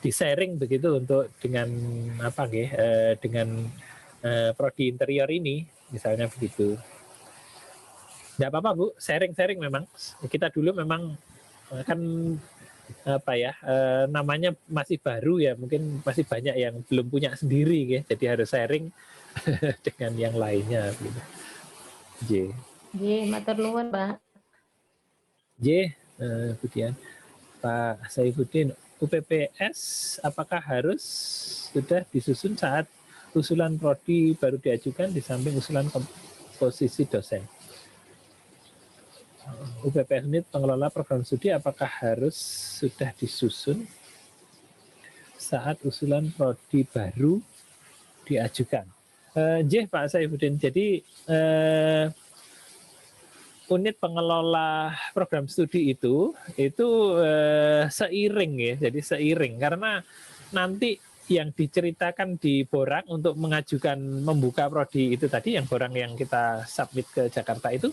di-sharing begitu untuk dengan apa nggih, dengan prodi interior ini misalnya begitu. Enggak apa-apa, Bu. Sharing memang. Kita dulu memang kan namanya masih baru ya, mungkin masih banyak yang belum punya sendiri ya, jadi harus sharing dengan yang lainnya gitu. Matur nuwun Pak. Kemudian Pak Saifuddin, UPPS apakah harus sudah disusun saat usulan prodi baru diajukan di samping usulan komposisi dosen? UPPS unit pengelola program studi apakah harus sudah disusun saat usulan prodi baru diajukan? Pak Saifuddin, jadi unit pengelola program studi itu seiring ya, jadi seiring karena nanti yang diceritakan di Borang untuk mengajukan membuka prodi itu tadi yang Borang yang kita submit ke Jakarta itu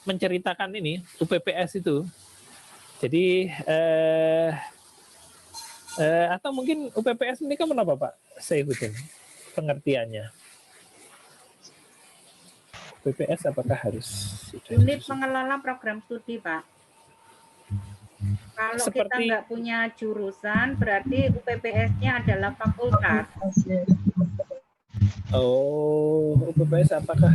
menceritakan ini UPPS itu. Jadi atau mungkin UPPS ini kan kenapa Pak Saifuddin pengertiannya? UPPS apakah harus unit pengelola program studi Pak? Kalau kita nggak punya jurusan berarti UPPS-nya adalah fakultas. UPPS apakah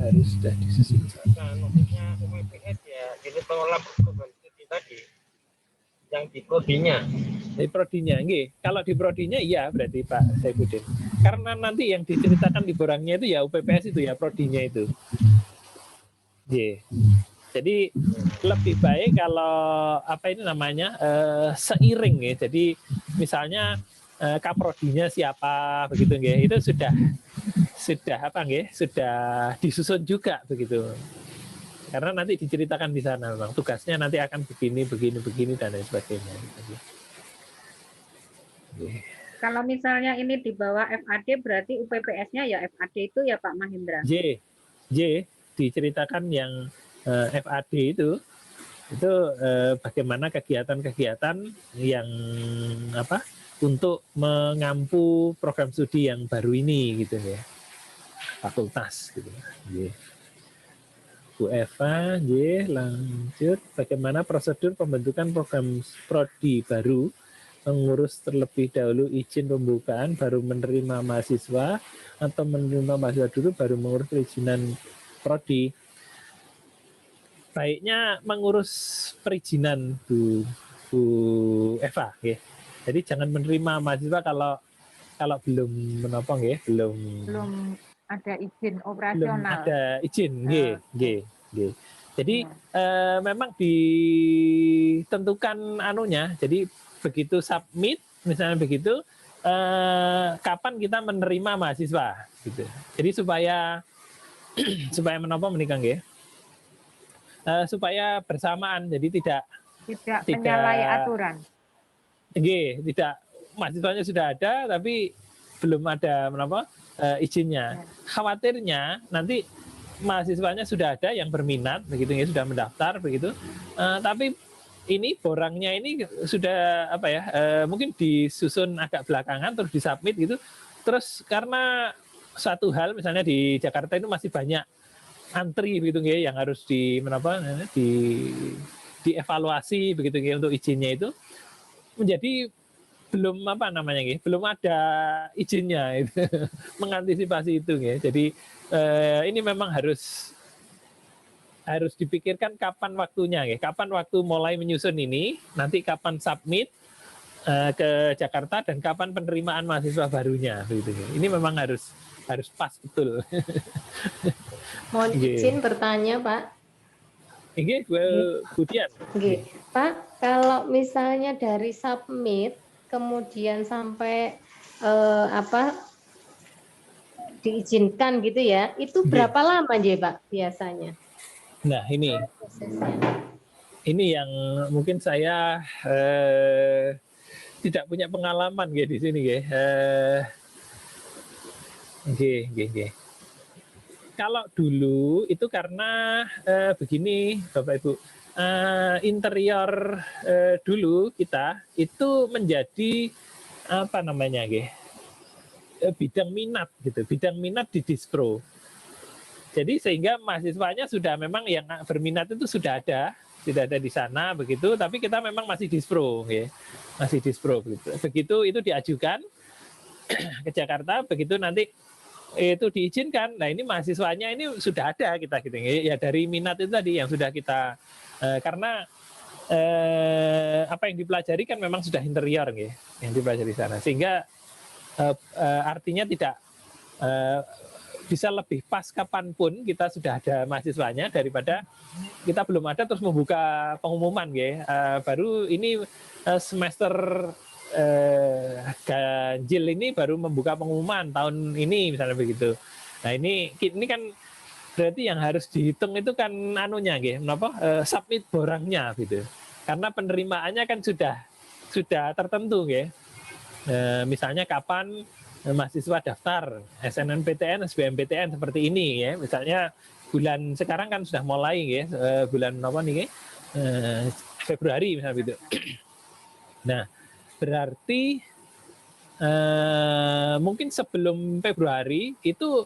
harus sudah disusun? Maksudnya UPPS ya unit pengelola program studi tadi yang di prodinya. Di prodinya, kalau di prodinya iya berarti Pak Saifuddin. Karena nanti yang diceritakan di Borangnya itu ya UPPS itu ya prodinya itu. Jadi lebih baik kalau seiring ya. Jadi misalnya kaprodinya siapa begitu nggih. Itu sudah disusun juga begitu. Karena nanti diceritakan di sana memang tugasnya nanti akan begini dan lain sebagainya. Kalau misalnya ini di bawah FAD berarti UPPS-nya ya FAD itu ya Pak Mahendra. Diceritakan yang FAD itu bagaimana kegiatan-kegiatan yang untuk mengampu program studi yang baru ini gitu ya, fakultas gitu. Bu Eva, lanjut bagaimana prosedur pembentukan program prodi baru, mengurus terlebih dahulu izin pembukaan baru menerima mahasiswa atau menerima mahasiswa dulu baru mengurus perizinan prodi. Baiknya mengurus perizinan Bu Eva ya. Jadi jangan menerima mahasiswa kalau belum belum ada izin operasional. Belum ada izin, Jadi memang ditentukan anunya. Jadi begitu submit, misalnya begitu, kapan kita menerima mahasiswa gitu. Jadi supaya menapa menika nggih? Supaya bersamaan, jadi tidak menyalahi aturan. Nggih, tidak, mahasiswanya sudah ada tapi belum ada menapa izinnya. Khawatirnya nanti mahasiswanya sudah ada yang berminat begitu ya, sudah mendaftar begitu. Tapi ini borangnya ini sudah apa ya? Mungkin disusun agak belakangan terus disubmit gitu. Terus karena satu hal misalnya di Jakarta itu masih banyak antri begitu ya yang harus dievaluasi begitu ya untuk izinnya itu, menjadi belum apa namanya gitu, belum ada izinnya itu. Mengantisipasi itu ya. Jadi ini memang harus dipikirkan kapan waktunya ya, kapan waktu mulai menyusun ini, nanti kapan submit ke Jakarta dan kapan penerimaan mahasiswa barunya begitu ya. Ini memang harus pas betul. Mohon izin bertanya, Pak. Nggih, Budian. Nggih. Pak, kalau misalnya dari submit kemudian sampai diizinkan gitu ya, itu berapa lama nggih, Pak, biasanya? Nah, ini yang mungkin saya tidak punya pengalaman nggih di sini nggih. Nggih. Kalau dulu itu karena begini Bapak Ibu, interior dulu kita itu menjadi apa namanya nggih, bidang minat gitu, bidang minat di Dispro. Jadi sehingga mahasiswanya sudah memang yang berminat itu sudah ada di sana begitu, tapi kita memang masih Dispro nggih. Masih Dispro begitu. Begitu itu diajukan ke Jakarta, begitu nanti itu diizinkan. Nah, ini mahasiswanya ini sudah ada kita gitu ya, dari minat itu tadi yang sudah kita karena apa yang dipelajari kan memang sudah interior gitu, yang dipelajari di sana, sehingga artinya tidak bisa lebih pas kapanpun kita sudah ada mahasiswanya daripada kita belum ada terus membuka pengumuman gitu. Baru ini semester ganjil ini baru membuka pengumuman tahun ini misalnya begitu. Nah, ini kan berarti yang harus dihitung itu kan anunya nggih, submit borangnya gitu. Karena penerimaannya kan sudah tertentu nggih. Misalnya kapan mahasiswa daftar SNMPTN, SBMPTN seperti ini ya. Misalnya bulan sekarang kan sudah mulai nggih, bulan apa nih Februari misalnya gitu. Nah, berarti mungkin sebelum Februari itu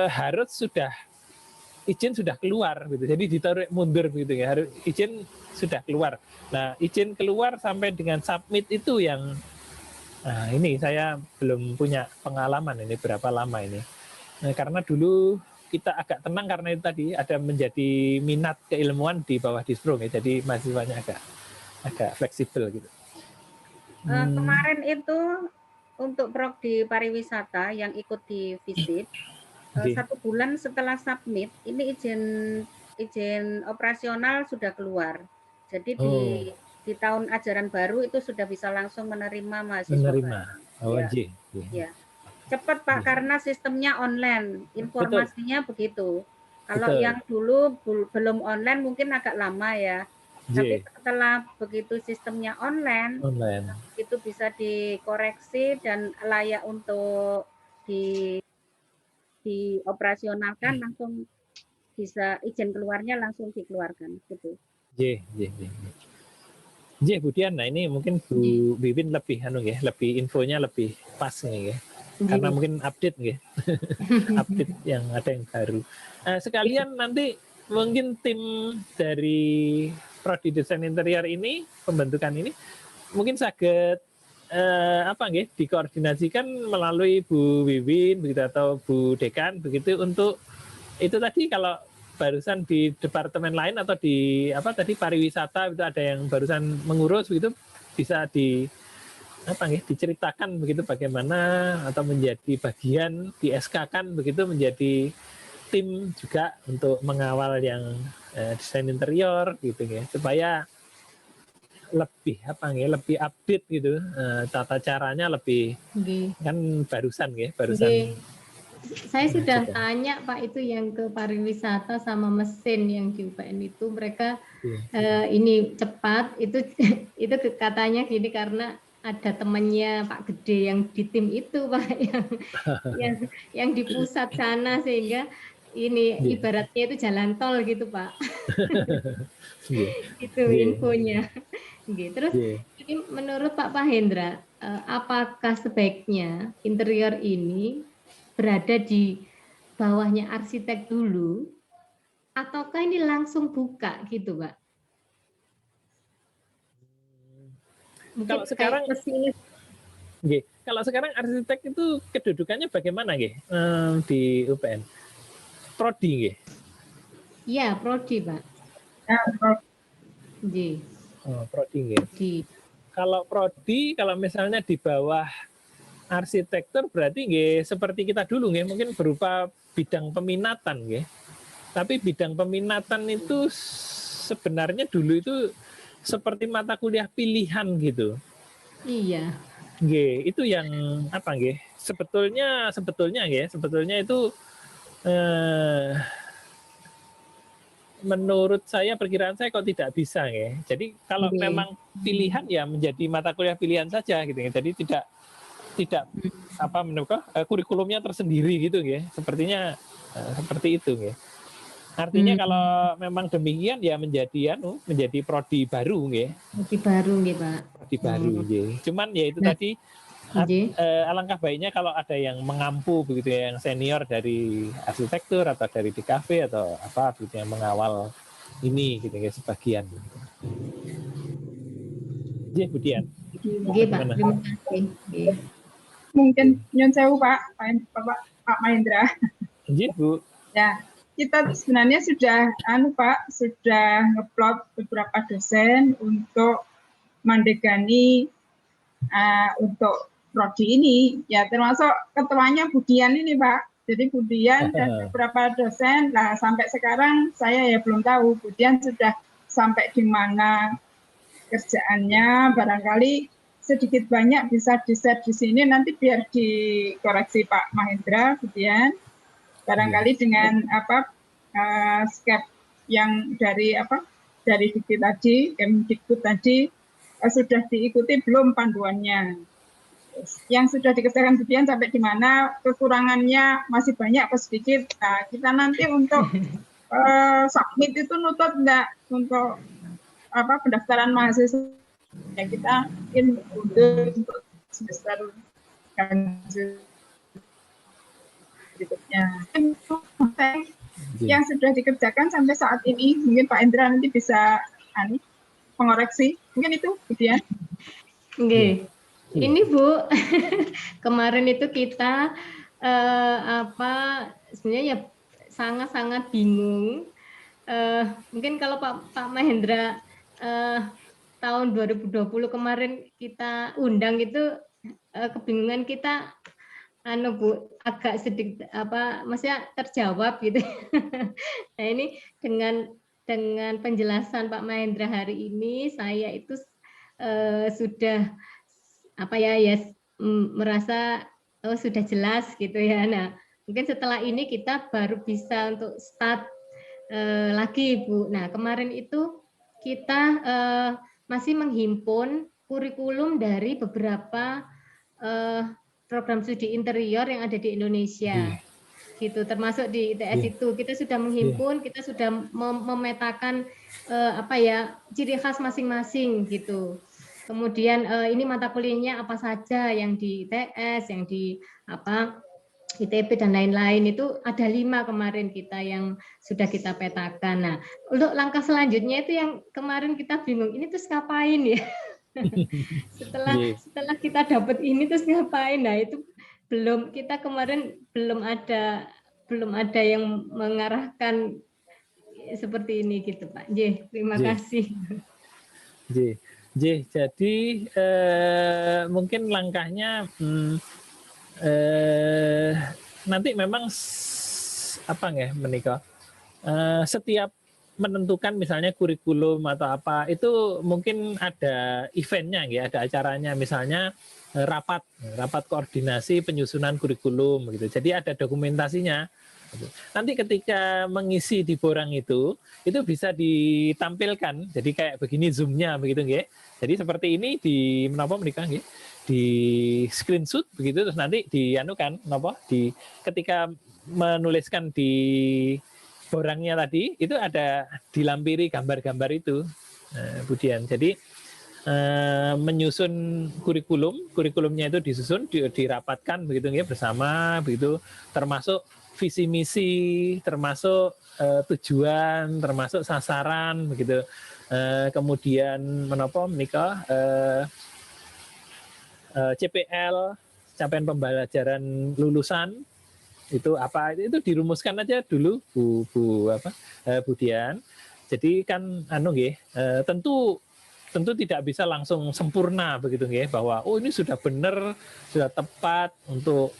harus sudah izin sudah keluar gitu. Jadi ditarik mundur gitu ya. Harus izin sudah keluar. Nah, izin keluar sampai dengan submit itu yang ini saya belum punya pengalaman ini berapa lama ini. Nah, karena dulu kita agak tenang karena itu tadi ada menjadi minat keilmuan di bawah Dispro ya. Jadi mahasiswanya agak fleksibel gitu. Kemarin itu untuk prodi pariwisata yang ikut di visit, 1 bulan setelah submit ini izin operasional sudah keluar. Jadi di tahun ajaran baru itu sudah bisa langsung menerima mahasiswa. Ya. Cepat Pak, karena sistemnya online, informasinya begitu. Kalau yang dulu belum online mungkin agak lama ya. Tapi setelah begitu sistemnya online, itu bisa dikoreksi dan layak untuk dioperasionalkan, langsung bisa izin keluarnya langsung dikeluarkan gitu. Budian, nah ini mungkin Bu Bibin lebih lebih infonya lebih pas nih ya. Karena mungkin update nggih. Update yang ada yang baru. Sekalian nanti mungkin tim dari Prodi Desain Interior ini, pembentukan ini mungkin saged dikoordinasikan melalui Bu Wiwin begitu atau Bu Dekan begitu untuk itu tadi. Kalau barusan di departemen lain atau di pariwisata itu ada yang barusan mengurus begitu, bisa diceritakan begitu bagaimana atau menjadi bagian di SK-kan begitu, menjadi tim juga untuk mengawal yang desain interior gitu ya, supaya lebih apa nggih, lebih update gitu. Tata caranya lebih Nggih. kan barusan nggih, Nggih. barusan Saya sudah coba. tanya Pak, itu yang ke pariwisata sama mesin yang di UPN itu mereka ini cepat itu itu katanya gini karena ada temannya Pak Gede yang di tim itu Pak yang di pusat sana sehingga ini ibaratnya itu jalan tol gitu Pak. Itu infonya. Terus ini menurut Pak Mahendra, apakah sebaiknya interior ini berada di bawahnya arsitek dulu, ataukah ini langsung buka gitu, Pak? Mungkin Kalau sekarang, kayak kalau sekarang arsitek itu kedudukannya bagaimana nggih di UPN? Prodi nggih? Iya, prodi Pak. Nggih. Oh, prodi nggih. Kalau prodi, kalau misalnya di bawah arsitektur berarti nggih seperti kita dulu nggih, mungkin berupa bidang peminatan nggih. Tapi bidang peminatan itu sebenarnya dulu itu seperti mata kuliah pilihan gitu. Iya. Nggih, itu yang apa nggih? Sebetulnya itu menurut saya, perkiraan saya kok tidak bisa nggih. Jadi kalau memang pilihan ya menjadi mata kuliah pilihan saja gitu. Jadi tidak apa menurut kurikulumnya tersendiri gitu nggih. Sepertinya seperti itu nggih. Artinya kalau memang demikian ya menjadi prodi baru nggih. Prodi baru nggih, Pak. Prodi baru nggih. Cuman ya itu tadi alangkah baiknya kalau ada yang mengampu begitu ya, yang senior dari arsitektur atau dari DKV atau apa gitu yang mengawal ini gitu ya sebagian. Nggih, Budian. Nggih, Pak. Terima kasih. Nggih. Mungkin nyun sewu Pak Mahendra. Nggih, Bu. Ya, kita sebenarnya sudah sudah ngeplot beberapa dosen untuk mendegani untuk prodi ini, ya termasuk ketuanya Budian ini Pak. Jadi Budian dan beberapa dosen, lah sampai sekarang saya ya belum tahu Budian sudah sampai di mana kerjaannya, barangkali sedikit banyak bisa di-share di sini, nanti biar dikoreksi Pak Mahendra, Budian. Barangkali dengan skep yang dari Dikti tadi, Kemdikbud tadi, sudah diikuti belum panduannya. Yang sudah dikerjakan Budian sampai di mana, kekurangannya masih banyak atau sedikit. Nah, kita nanti untuk submit itu nutut enggak untuk pendaftaran mahasiswa, ya kita mungkin untuk semester berikutnya. Yang sudah dikerjakan sampai saat ini, mungkin Pak Indra nanti bisa mengoreksi. Mungkin itu, Budian. Oke. Ini Bu, kemarin itu kita sebenarnya ya sangat-sangat bingung. Mungkin kalau Pak Mahendra tahun 2020 kemarin kita undang itu kebingungan kita Bu agak sedikit maksudnya terjawab gitu. Nah, ini dengan penjelasan Pak Mahendra hari ini saya itu sudah merasa sudah jelas gitu ya. Nah, mungkin setelah ini kita baru bisa untuk start lagi Bu. Nah, kemarin itu kita masih menghimpun kurikulum dari beberapa program studi interior yang ada di Indonesia. Gitu, termasuk di ITS itu kita sudah menghimpun, kita sudah memetakan ciri khas masing-masing gitu. Kemudian ini mata kuliahnya apa saja yang di ITS, yang di ITB dan lain-lain, itu ada 5 kemarin kita yang sudah kita petakan. Nah, untuk langkah selanjutnya itu yang kemarin kita bingung, ini terus ngapain ya? setelah kita dapat ini terus ngapain? Nah, itu kita kemarin belum ada yang mengarahkan seperti ini gitu Pak. Terima kasih. Jadi mungkin langkahnya nanti memang menikah setiap menentukan misalnya kurikulum atau apa, itu mungkin ada eventnya, ya, ada acaranya, misalnya rapat koordinasi penyusunan kurikulum gitu. Jadi ada dokumentasinya. Nanti ketika mengisi di borang itu bisa ditampilkan. Jadi kayak begini zoom-nya begitu nggih. Jadi seperti ini di menapa menika nggih, di screenshot begitu, terus nanti dianukan napa, di ketika menuliskan di borangnya tadi itu ada dilampiri gambar-gambar itu, Bu Dian. Jadi menyusun kurikulumnya itu disusun, dirapatkan begitu nggih, bersama begitu, termasuk visi misi, termasuk tujuan, termasuk sasaran begitu. Kemudian menapa menika CPL, capaian pembelajaran lulusan itu apa, itu dirumuskan aja dulu Bu Dian. Jadi kan nggih, tentu tidak bisa langsung sempurna begitu nggih, bahwa ini sudah benar, sudah tepat untuk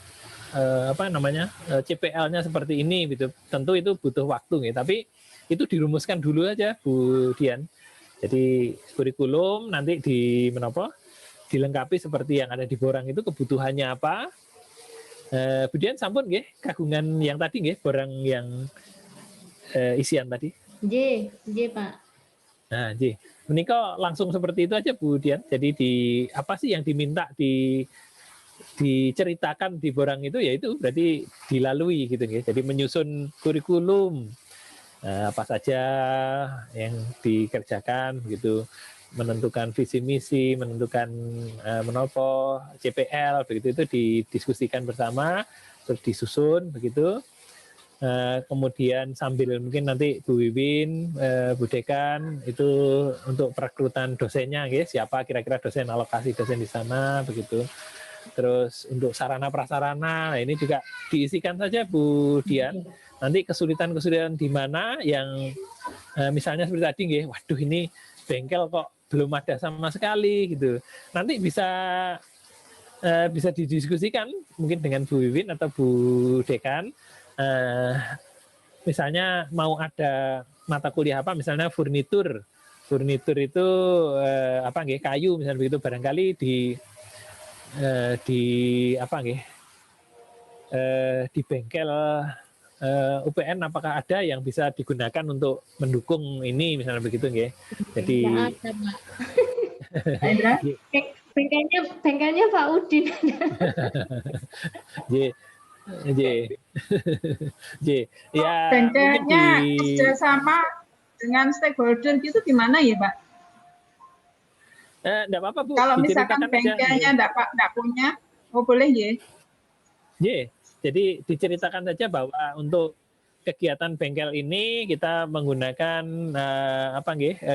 CPL-nya seperti ini gitu. Tentu itu butuh waktu nggih, tapi itu dirumuskan dulu aja Bu Dian. Jadi kurikulum nanti dilengkapi seperti yang ada di borang itu, kebutuhannya apa. Bu Dian sampun nggih kagungan yang tadi nggih, borang yang isian tadi. Nggih, Pak. Nah, nggih. Menika langsung seperti itu aja Bu Dian. Jadi apa sih yang diminta diceritakan di borang itu, yaitu berarti dilalui gitu nggih. Jadi menyusun kurikulum apa saja yang dikerjakan gitu, menentukan visi misi, menentukan menopo CPL begitu, itu didiskusikan bersama, terus disusun begitu. Kemudian sambil mungkin nanti Bu Wiwin, Bu Dekan itu untuk perekrutan dosennya, siapa kira-kira dosen, alokasi dosen di sana begitu. Terus untuk sarana prasarana, nah ini juga diisikan saja Bu Dian. Nanti kesulitan-kesulitan di mana yang misalnya seperti tadi nggih, waduh ini bengkel kok belum ada sama sekali gitu. Nanti bisa didiskusikan mungkin dengan Bu Wiwin atau Bu Dekan. Misalnya mau ada mata kuliah apa, misalnya furnitur itu kayu misalnya begitu, barangkali di bengkel UPN apakah ada yang bisa digunakan untuk mendukung ini misalnya begitu nggih. Jadi bengkelnya Pak Udin. Ya, bengkelnya kerjasama dengan stakeholder gitu gimana ya Pak? Enggak apa-apa Bu. Kalau misalkan bengkelnya enggak punya, boleh ya? Jadi diceritakan saja bahwa untuk kegiatan bengkel ini kita menggunakan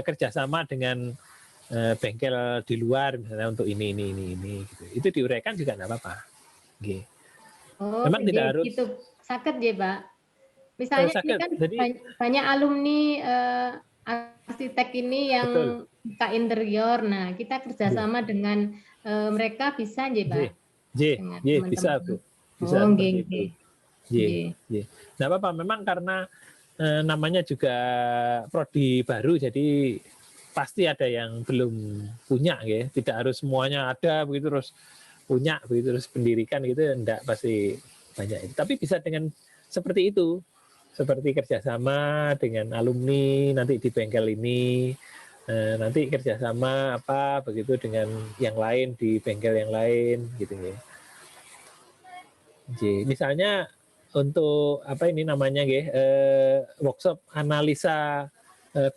kerjasama dengan bengkel di luar misalnya untuk ini gitu. Itu diuraikan juga enggak apa-apa. Memang tidak harus gitu. Sakit ya Pak. Misalnya ini kan banyak alumni arsitek ini yang buka interior. Nah, kita kerjasama dengan mereka bisa ya Pak? Bisa Bu. Bisa Nggak apa-apa, memang karena namanya juga prodi baru, jadi pasti ada yang belum punya ya. Tidak harus semuanya ada begitu terus punya begitu terus pendirikan gitu, enggak, pasti banyak. Tapi bisa dengan seperti itu, seperti kerjasama dengan alumni nanti di bengkel ini, nanti kerjasama apa begitu dengan yang lain di bengkel yang lain gitu ya. Misalnya untuk workshop analisa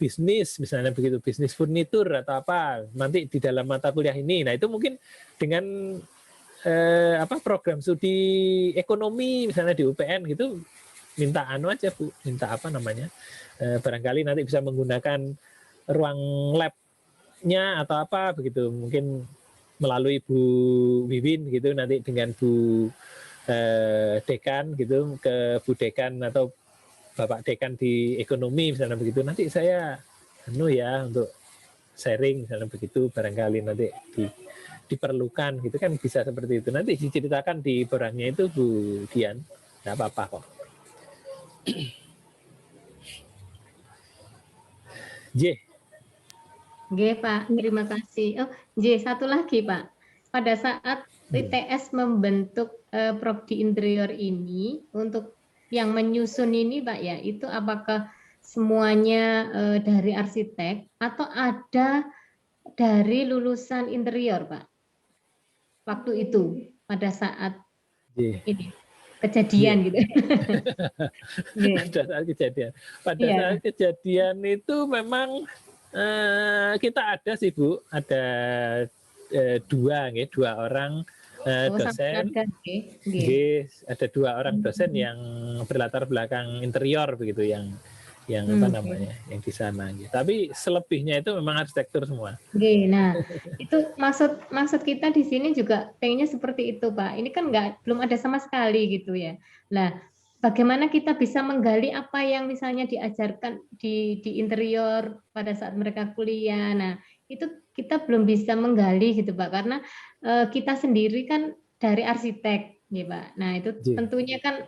bisnis misalnya begitu, bisnis furnitur atau apa nanti di dalam mata kuliah ini. Nah itu mungkin dengan program studi ekonomi misalnya di UPN gitu, minta aja Bu, minta barangkali nanti bisa menggunakan ruang lab-nya atau apa begitu, mungkin melalui Bu Wiwin gitu, nanti dengan Bu Dekan gitu, ke Bu Dekan atau Bapak Dekan di ekonomi misalnya begitu, nanti saya untuk sharing misalnya begitu, barangkali nanti diperlukan gitu kan, bisa seperti itu. Nanti diceritakan di borangnya itu Bu Dian, nggak apa-apa kok. J. Oke Pak, terima kasih. Oh, J, satu lagi Pak. Pada saat ITS membentuk prodi interior ini, untuk yang menyusun ini Pak ya, itu apakah semuanya dari arsitek atau ada dari lulusan interior Pak? Waktu itu, pada saat J. ini kejadian gitu. Pada saat kejadian. Pada saat kejadian itu memang kita ada sih Bu, ada dua orang dosen, ada 2 orang dosen yang berlatar belakang interior begitu, yang apa namanya, yang di sana. Tapi selebihnya itu memang arsitektur semua. Nah, itu maksud kita di sini juga pengennya seperti itu, Pak. Ini kan belum ada sama sekali gitu ya. Nah, bagaimana kita bisa menggali apa yang misalnya diajarkan di interior pada saat mereka kuliah. Nah, itu kita belum bisa menggali gitu, Pak, karena kita sendiri kan dari arsitek, ya, Pak. Nah, itu tentunya kan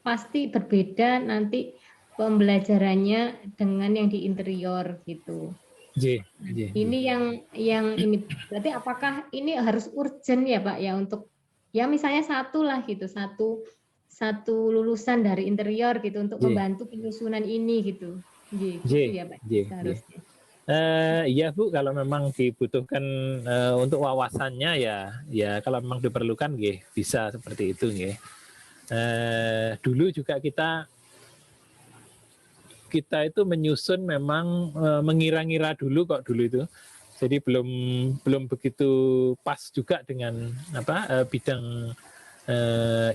pasti berbeda nanti pembelajarannya dengan yang di interior gitu. Ini yang ini berarti apakah ini harus urgent ya Pak ya, untuk ya misalnya satu lah gitu, satu lulusan dari interior gitu untuk membantu penyusunan ini gitu. Gitu ya Pak seharusnya. Iya Bu, kalau memang dibutuhkan untuk wawasannya ya kalau memang diperlukan bisa seperti itu nggih. Dulu juga kita itu menyusun memang mengira-ngira dulu kok dulu itu. Jadi belum begitu pas juga dengan bidang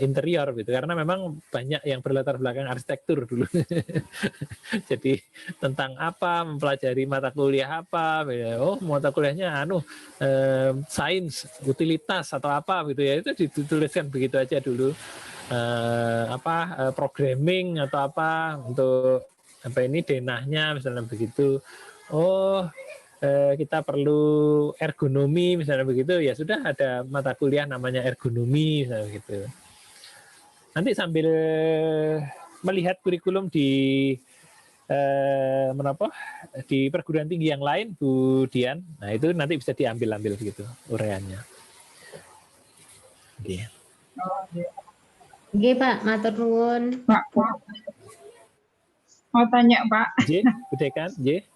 interior gitu, karena memang banyak yang berlatar belakang arsitektur dulu. Jadi tentang apa, mempelajari mata kuliah apa, mata kuliahnya sains, utilitas atau apa gitu ya, itu dituliskan begitu aja dulu. Programming atau apa untuk ini denahnya misalnya begitu. Kita perlu ergonomi misalnya begitu, ya sudah ada mata kuliah namanya ergonomi misalnya begitu. Nanti sambil melihat kurikulum di di perguruan tinggi yang lain Bu Dian, nah itu nanti bisa diambil begitu uraiannya. Oke Pak, matur nuwun. Pak, mau tanya Pak. J, Budekan, J.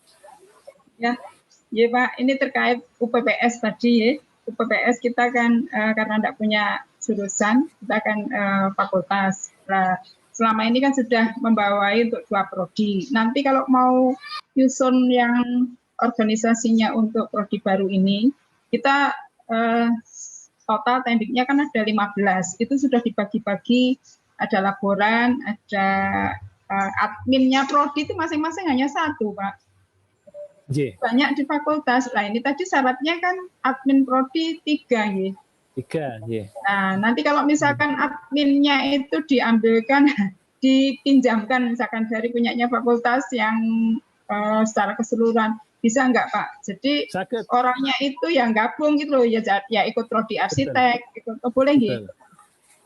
Ya, Pak, ini terkait UPPS tadi ya. UPPS kita kan karena tidak punya jurusan, kita kan fakultas. Nah, selama ini kan sudah membawai untuk 2 prodi. Nanti kalau mau nyusun yang organisasinya untuk prodi baru ini, kita total tendiknya kan ada 15. Itu sudah dibagi-bagi, ada laboran, ada adminnya prodi itu masing-masing hanya 1, Pak. Banyak di fakultas. Nah, ini tadi syaratnya kan admin prodi 3 ya. 3, ya. Nah, nanti kalau misalkan adminnya itu diambilkan, dipinjamkan misalkan dari punyanya fakultas yang secara keseluruhan, bisa enggak Pak? Jadi sakit. Orangnya itu yang gabung gitu loh, ya ikut prodi arsitek, boleh gitu.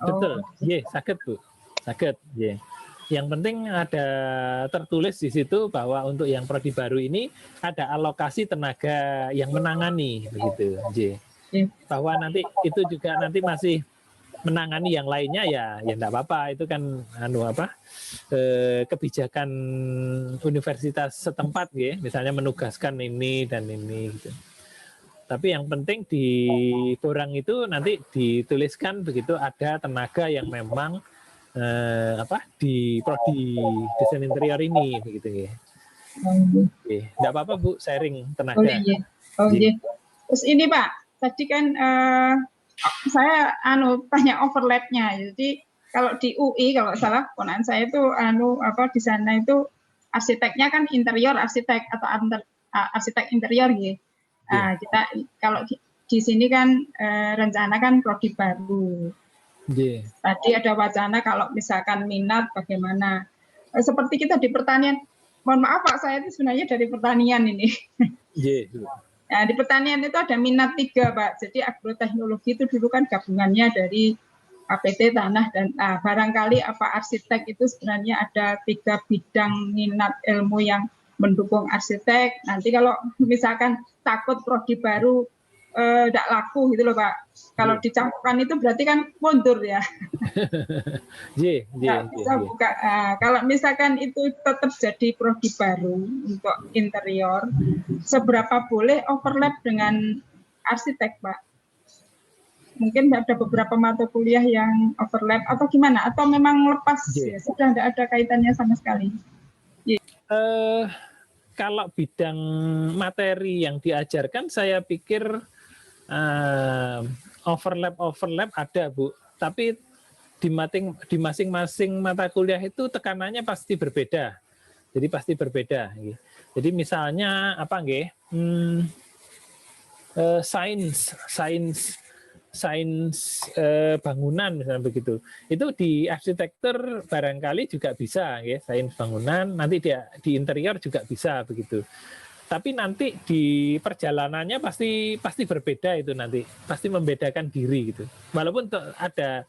Betul, sakit Bu, sakit, Yang penting ada tertulis di situ bahwa untuk yang prodi baru ini ada alokasi tenaga yang menangani begitu, Bahwa nanti itu juga nanti masih menangani yang lainnya ya enggak apa-apa, itu kan kebijakan universitas setempat misalnya menugaskan ini dan ini gitu. Tapi yang penting di borang itu nanti dituliskan begitu ada tenaga yang memang di prodi desain interior ini begitu Enggak apa-apa Bu, sharing tenaga. Terus ini Pak, tadi kan saya tanya overlapnya. Jadi kalau di UI kalau salah ponakan saya itu di sana itu arsiteknya kan interior arsitek atau arsitek interior gitu. Nah, kita kalau di sini kan rencana kan prodi baru. Tadi ada wacana kalau misalkan minat bagaimana. Seperti kita di pertanian, mohon maaf Pak, saya itu sebenarnya dari pertanian ini. Nah, di pertanian itu ada minat 3 Pak. Jadi agroteknologi itu dulu kan gabungannya dari APT Tanah dan barangkali arsitek itu sebenarnya ada 3 bidang minat ilmu yang mendukung arsitek. Nanti kalau misalkan takut prodi baru tidak laku gitu loh Pak. Kalau dicampurkan itu berarti kan mundur ya. Bisa buka. Kalau misalkan itu tetap jadi prodi baru untuk interior, seberapa boleh overlap dengan arsitek Pak? Mungkin ada beberapa mata kuliah yang overlap atau gimana? Atau memang lepas ya, sudah tidak ada kaitannya sama sekali? Kalau bidang materi yang diajarkan, saya pikir overlap ada Bu, tapi di masing-masing mata kuliah itu tekanannya pasti berbeda. Jadi pasti berbeda. Jadi misalnya apa nggih? Sains bangunan misalnya begitu. Itu di arsitektur barangkali juga bisa, ya, sains bangunan. Nanti di interior juga bisa begitu. Tapi nanti di perjalanannya pasti berbeda itu nanti, pasti membedakan diri gitu. Walaupun ada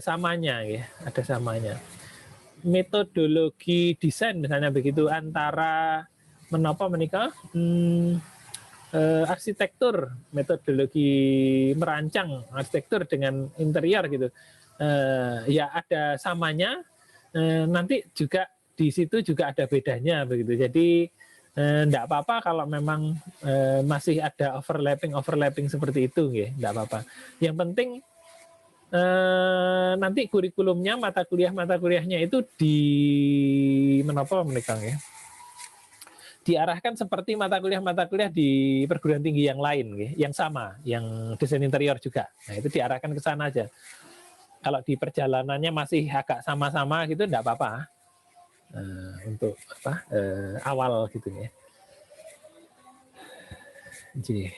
samanya ya, ada samanya. Metodologi desain misalnya begitu antara menikah arsitektur, metodologi merancang arsitektur dengan interior gitu. Ya ada samanya, nanti juga di situ juga ada bedanya begitu. Jadi enggak apa-apa kalau memang masih ada overlapping seperti itu, ya, enggak apa-apa. Yang penting nanti kurikulumnya mata kuliahnya itu ya, diarahkan seperti mata kuliah di perguruan tinggi yang lain, ya, yang sama, yang desain interior juga. Nah itu diarahkan ke sana aja. Kalau di perjalanannya masih agak sama-sama gitu, enggak apa-apa. Untuk awal gitu ya. Jadi.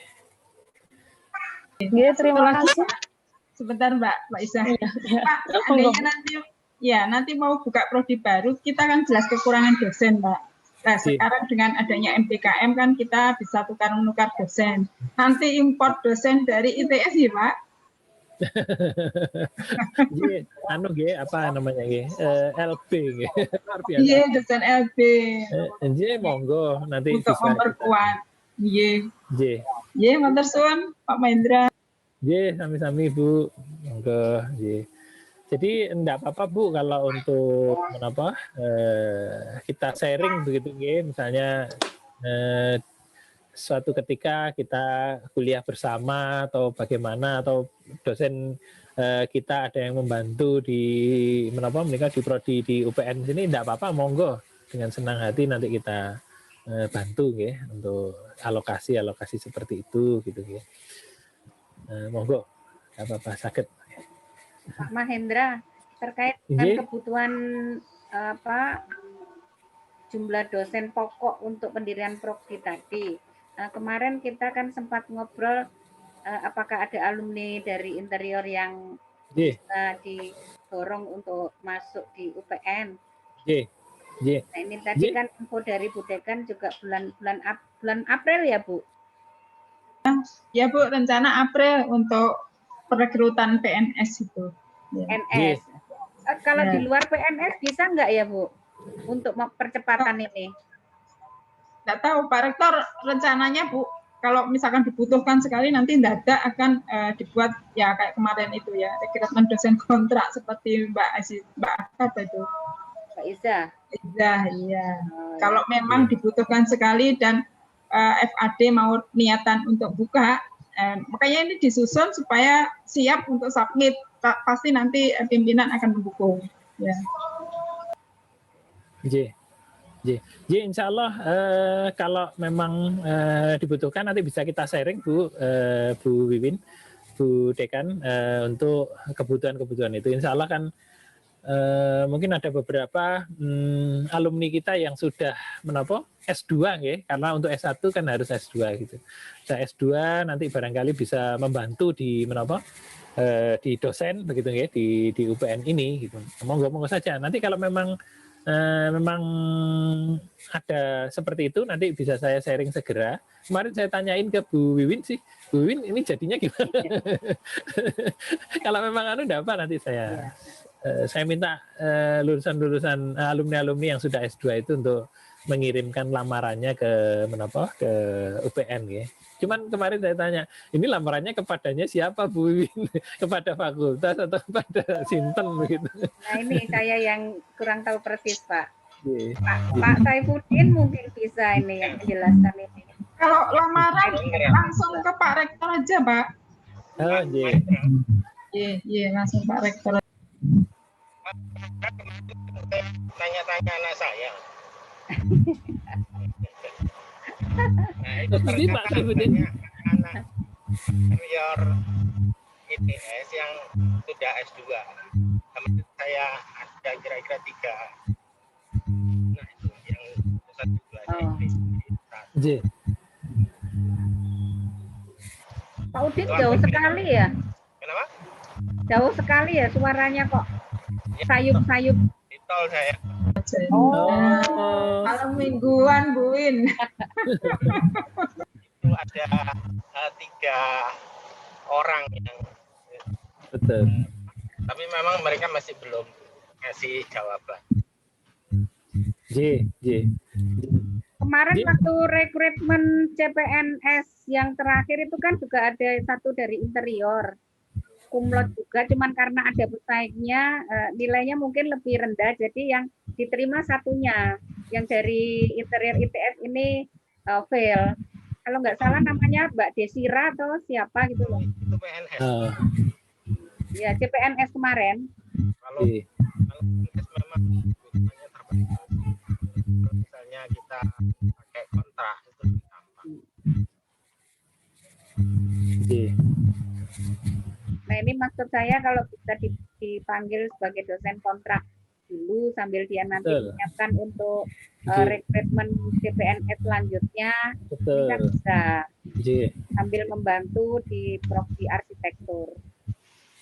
Terima kasih. Sebentar Mbak Isa. Pak, andainya nanti mau buka prodi baru, kita kan jelas kekurangan dosen, Mbak. Nah, sekarang dengan adanya MPKM kan kita bisa tukar-menukar dosen. Nanti import dosen dari ITS ya, Pak? Apa namanya LB Iya, dosen LB. Monggo nanti untuk bisa memperkuat. Iya, matur suwun Pak Mahendra. Sami-sami Bu. Monggo. Jadi enggak apa-apa Bu kalau untuk kita sharing begitu misalnya suatu ketika kita kuliah bersama atau bagaimana, atau dosen kita ada yang membantu di di prodi di UPN sini, tidak apa-apa, monggo, dengan senang hati nanti kita bantu ya untuk alokasi seperti itu gitu ya. Monggo, tidak apa-apa, sakit. Pak Mahendra, terkait dengan kebutuhan jumlah dosen pokok untuk pendirian prodi tadi. Kemarin kita kan sempat ngobrol apakah ada alumni dari interior yang bisa didorong untuk masuk di UPN. Nah, ini tadi kan info dari Bu Dekan juga bulan April ya Bu? Ya Bu, rencana April untuk perekrutan PNS itu. PNS. Kalau di luar PNS bisa nggak ya Bu untuk percepatan ini? Nggak tahu, Pak Rektor rencananya Bu, kalau misalkan dibutuhkan sekali nanti mendadak akan dibuat ya kayak kemarin itu ya, rekrutmen dosen kontrak seperti Mbak Akad itu. Mbak Iza, iya. Kalau memang dibutuhkan sekali dan FAD mau niatan untuk buka, makanya ini disusun supaya siap untuk submit. Pasti nanti pimpinan akan mendukung. Ya. Insya Allah kalau memang dibutuhkan nanti bisa kita sharing Bu Wiwin, Bu Dekan untuk kebutuhan itu. Insya Allah kan mungkin ada beberapa alumni kita yang sudah S2 ya, karena untuk S1 kan harus S2 gitu. Nah, S2 nanti barangkali bisa membantu di di dosen begitu ya, di UPN ini gitu. Monggo saja. Nanti kalau memang ada seperti itu nanti bisa saya sharing segera. Kemarin saya tanyain ke Bu Wiwin sih, Bu Wiwin ini jadinya gimana? Kalau memang enggak apa nanti saya minta lulusan alumni yang sudah S2 itu untuk mengirimkan lamarannya ke ke UPN ya. Cuman kemarin saya tanya, ini lamarannya kepadanya siapa Bu Wiwin? Kepada fakultas atau kepada Sinten begitu? Nah ini saya yang kurang tahu persis Pak. Iya. Pak Saifuddin mungkin bisa ini yang menjelaskan ini. Kalau lamaran langsung ke Pak Rektor aja, Pak. Oh, iya. Iya, langsung Pak Rektor. Tanya-tanya anak saya. Nah, itu Tapi Pak ternyata Saifuddin banyak anak senior ITS yang sudah S2. Teman saya ada kira-kira 3. Nah, itu yang pusat belajar Iya. Pak Udin jauh sekali ya? Kenapa? Jauh sekali ya suaranya kok sayup-sayup. Di tol saya. Oh, Malam mingguan, Bu Win. Itu ada 3 orang yang betul. tapi memang mereka masih belum ngasih jawaban. Iya. Kemarin Jadi- waktu rekrutmen CPNS yang terakhir itu kan juga ada satu dari interior. Kumlot juga, cuman karena ada pesaingnya nilainya mungkin lebih rendah, jadi yang diterima satunya, yang dari interior ITS ini fail. Kalau nggak salah namanya Mbak Desira atau siapa gitu loh. Itu PNS. Oh, Ya CPNS kemarin. Kalau iya. PNS memang kebutuhannya terbatas. Misalnya kita pakai kontrak itu gampang. Iya. Nah ini maksud saya kalau bisa dipanggil sebagai dosen kontrak dulu sambil dia nanti Betul. menyiapkan untuk Iya. rekrutmen CPNS selanjutnya, Betul. bisa bisa Iya. sambil membantu di prodi arsitektur.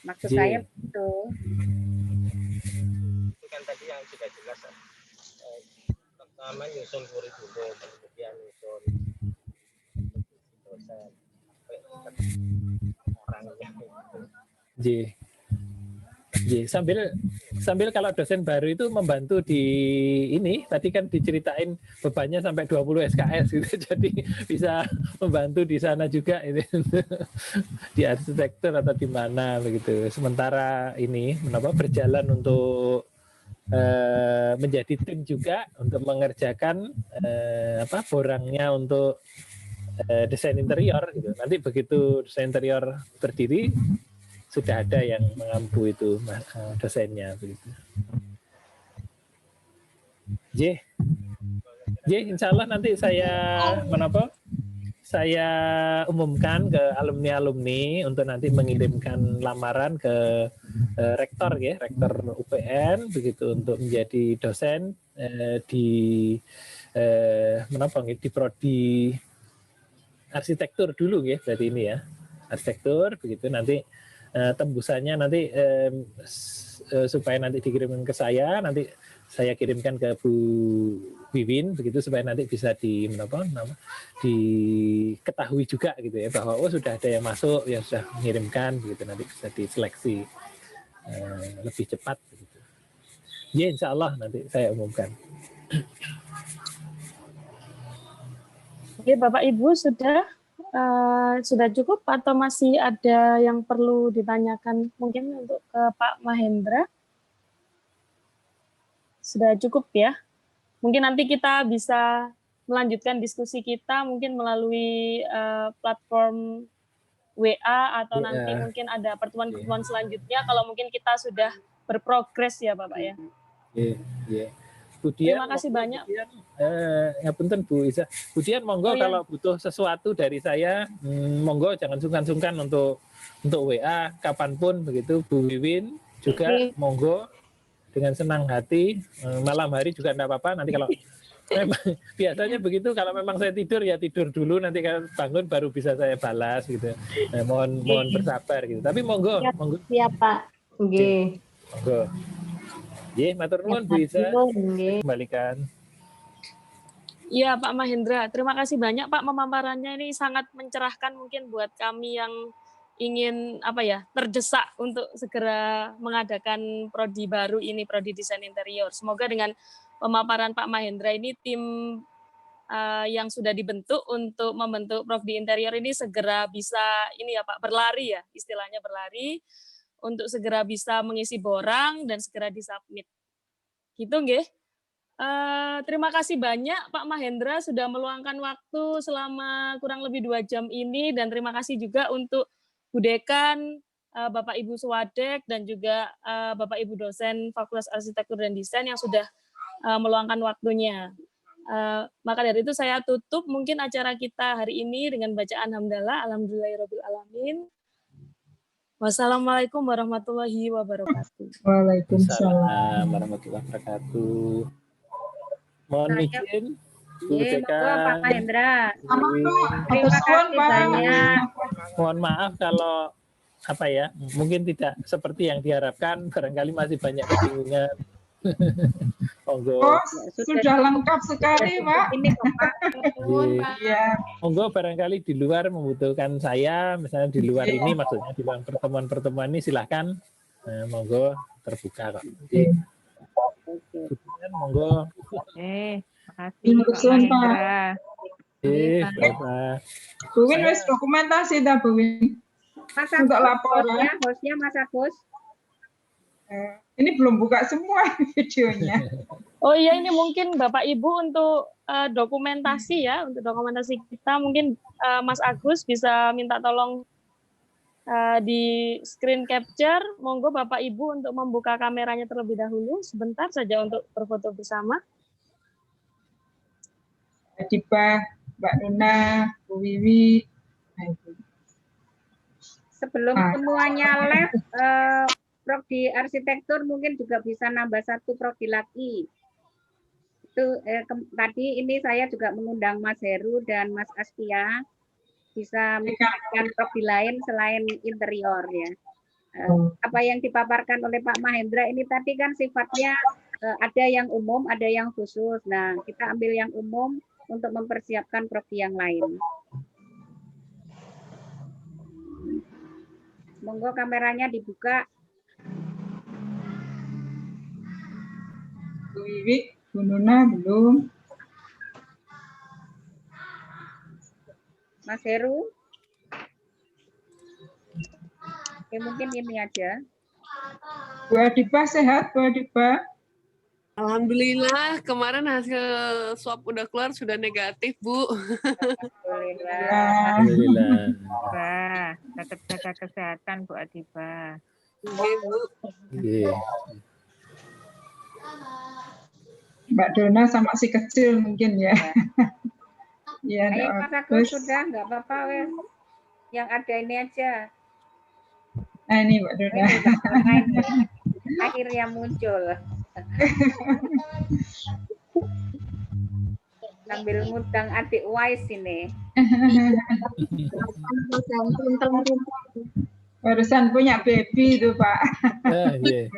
Maksud Iya. saya begitu. Itu kan tadi yang sudah jelas. Pertama nyusun kurikulum, kemudian nyusun dosen, orangnya. Iya. Iya, sambil kalau dosen baru itu membantu di ini tadi kan diceritain bebannya sampai 20 SKS gitu. Jadi bisa membantu di sana juga ini di arsitektur atau di mana begitu. Sementara ini berjalan untuk menjadi tim juga untuk mengerjakan borangnya untuk desain interior gitu. Nanti begitu desain interior berdiri sudah ada yang mengampu itu dosennya begitu. Insya Allah nanti saya saya umumkan ke alumni untuk nanti mengirimkan lamaran ke rektor ya, rektor UPN begitu untuk menjadi dosen di di prodi arsitektur dulu ya, berarti ini ya arsitektur begitu nanti. Tembusannya nanti supaya nanti dikirimkan ke saya, nanti saya kirimkan ke Bu Wiwin begitu supaya nanti bisa diketahui juga gitu ya bahwa sudah ada yang masuk yang sudah mengirimkan begitu, nanti bisa diseleksi lebih cepat begitu. Ya insya Allah nanti saya umumkan. Oke, Bapak Ibu sudah cukup atau masih ada yang perlu ditanyakan mungkin untuk ke Pak Mahendra? Sudah cukup ya. Mungkin nanti kita bisa melanjutkan diskusi kita mungkin melalui platform WA atau nanti mungkin ada pertemuan-pertemuan selanjutnya kalau mungkin kita sudah berprogres ya Bapak ya. Iya. Terima kasih banyak. Ya punten Bu Isa. Budian monggo kalau butuh sesuatu dari saya, monggo jangan sungkan-sungkan untuk WA kapanpun begitu. Bu Wiwin juga monggo dengan senang hati. Malam hari juga enggak apa-apa. Nanti kalau memang biasanya begitu, kalau memang saya tidur ya tidur dulu, nanti kalau bangun baru bisa saya balas gitu. Mohon bersabar gitu. Tapi monggo. Siap Pak. Nggih. Monggo. Nggih, matur nuwun Bu Isa. Kembalikan. Iya Pak Mahendra, terima kasih banyak Pak pemaparannya, ini sangat mencerahkan mungkin buat kami yang ingin terdesak untuk segera mengadakan prodi baru ini, prodi desain interior. Semoga dengan pemaparan Pak Mahendra ini, tim yang sudah dibentuk untuk membentuk Prodi Interior ini segera bisa ini ya Pak, berlari ya, istilahnya berlari untuk segera bisa mengisi borang dan segera disubmit. Gitu nggih. Terima kasih banyak Pak Mahendra sudah meluangkan waktu selama kurang lebih 2 jam ini, dan terima kasih juga untuk Bu Dekan, Bapak Ibu Suwadek, dan juga Bapak Ibu dosen Fakultas Arsitektur dan Desain yang sudah meluangkan waktunya. Maka dari itu saya tutup mungkin acara kita hari ini dengan bacaan hamdalah, alhamdulillahirabbil alamin. Wassalamualaikum warahmatullahi wabarakatuh. Waalaikumsalam. Warahmatullahi wabarakatuh. Mohon Saya- izin, Bu Ye, monggo Pak Dekan, Mahendra. Sama Pak, Terima atur suwun, kasih Pak. banyak. mohon maaf kalau apa ya, mungkin tidak seperti yang diharapkan, barangkali masih banyak kebingungan. Monggo, Oh, sudah lengkap sekali, Pak. Ini kok Pak. Nuwun, Pak. Iya, monggo barangkali di luar membutuhkan saya, misalnya di luar ini, maksudnya di luar pertemuan-pertemuan ini silahkan, monggo terbuka kok. Jadi, monggo. Makasih Terima Pak kasih, Pak. Mahendra. Bapak. Bu Win wis dokumentasi dah, Bu Win. Mas Untuk Agus, laporan. hostnya Mas Agus. Ini belum buka semua videonya. Oh iya, ini mungkin Bapak Ibu untuk dokumentasi ya, untuk dokumentasi kita mungkin Mas Agus bisa minta tolong di screen capture. Monggo Bapak Ibu untuk membuka kameranya terlebih dahulu sebentar saja untuk berfoto bersama. Dipa, Mbak Nuna, Bu Wiwi. Nah, itu. Sebelum semuanya live, Prodi Arsitektur mungkin juga bisa nambah 1 prodi lagi. Itu tadi ini saya juga mengundang Mas Heru dan Mas Astia bisa menyampaikan prodi lain selain interior ya. Apa yang dipaparkan oleh Pak Mahendra ini tadi kan sifatnya ada yang umum, ada yang khusus. Nah, kita ambil yang umum untuk mempersiapkan prodi yang lain. Monggo kameranya dibuka. Bu Wiwi, Bu Nuna belum. Mas Heru. Oke, mungkin ini aja. Bu Adipa sehat, Bu Adipa. Alhamdulillah, kemarin hasil swab udah keluar, sudah negatif, Bu. Alhamdulillah. Alhamdulillah. Pak, tetap jaga kesehatan Bu Adiba. Oke, Bu. Iya. Mbak Dona sama si kecil mungkin ya. Iya, Ayo Mas Agus sudah, nggak apa-apa wes. Yang ada ini aja. Nah, ini Mbak Dona. Ini udah online ya. Akhirnya muncul. Sambil ngundang adik Wise ini. Barusan punya baby itu, Pak. Iya.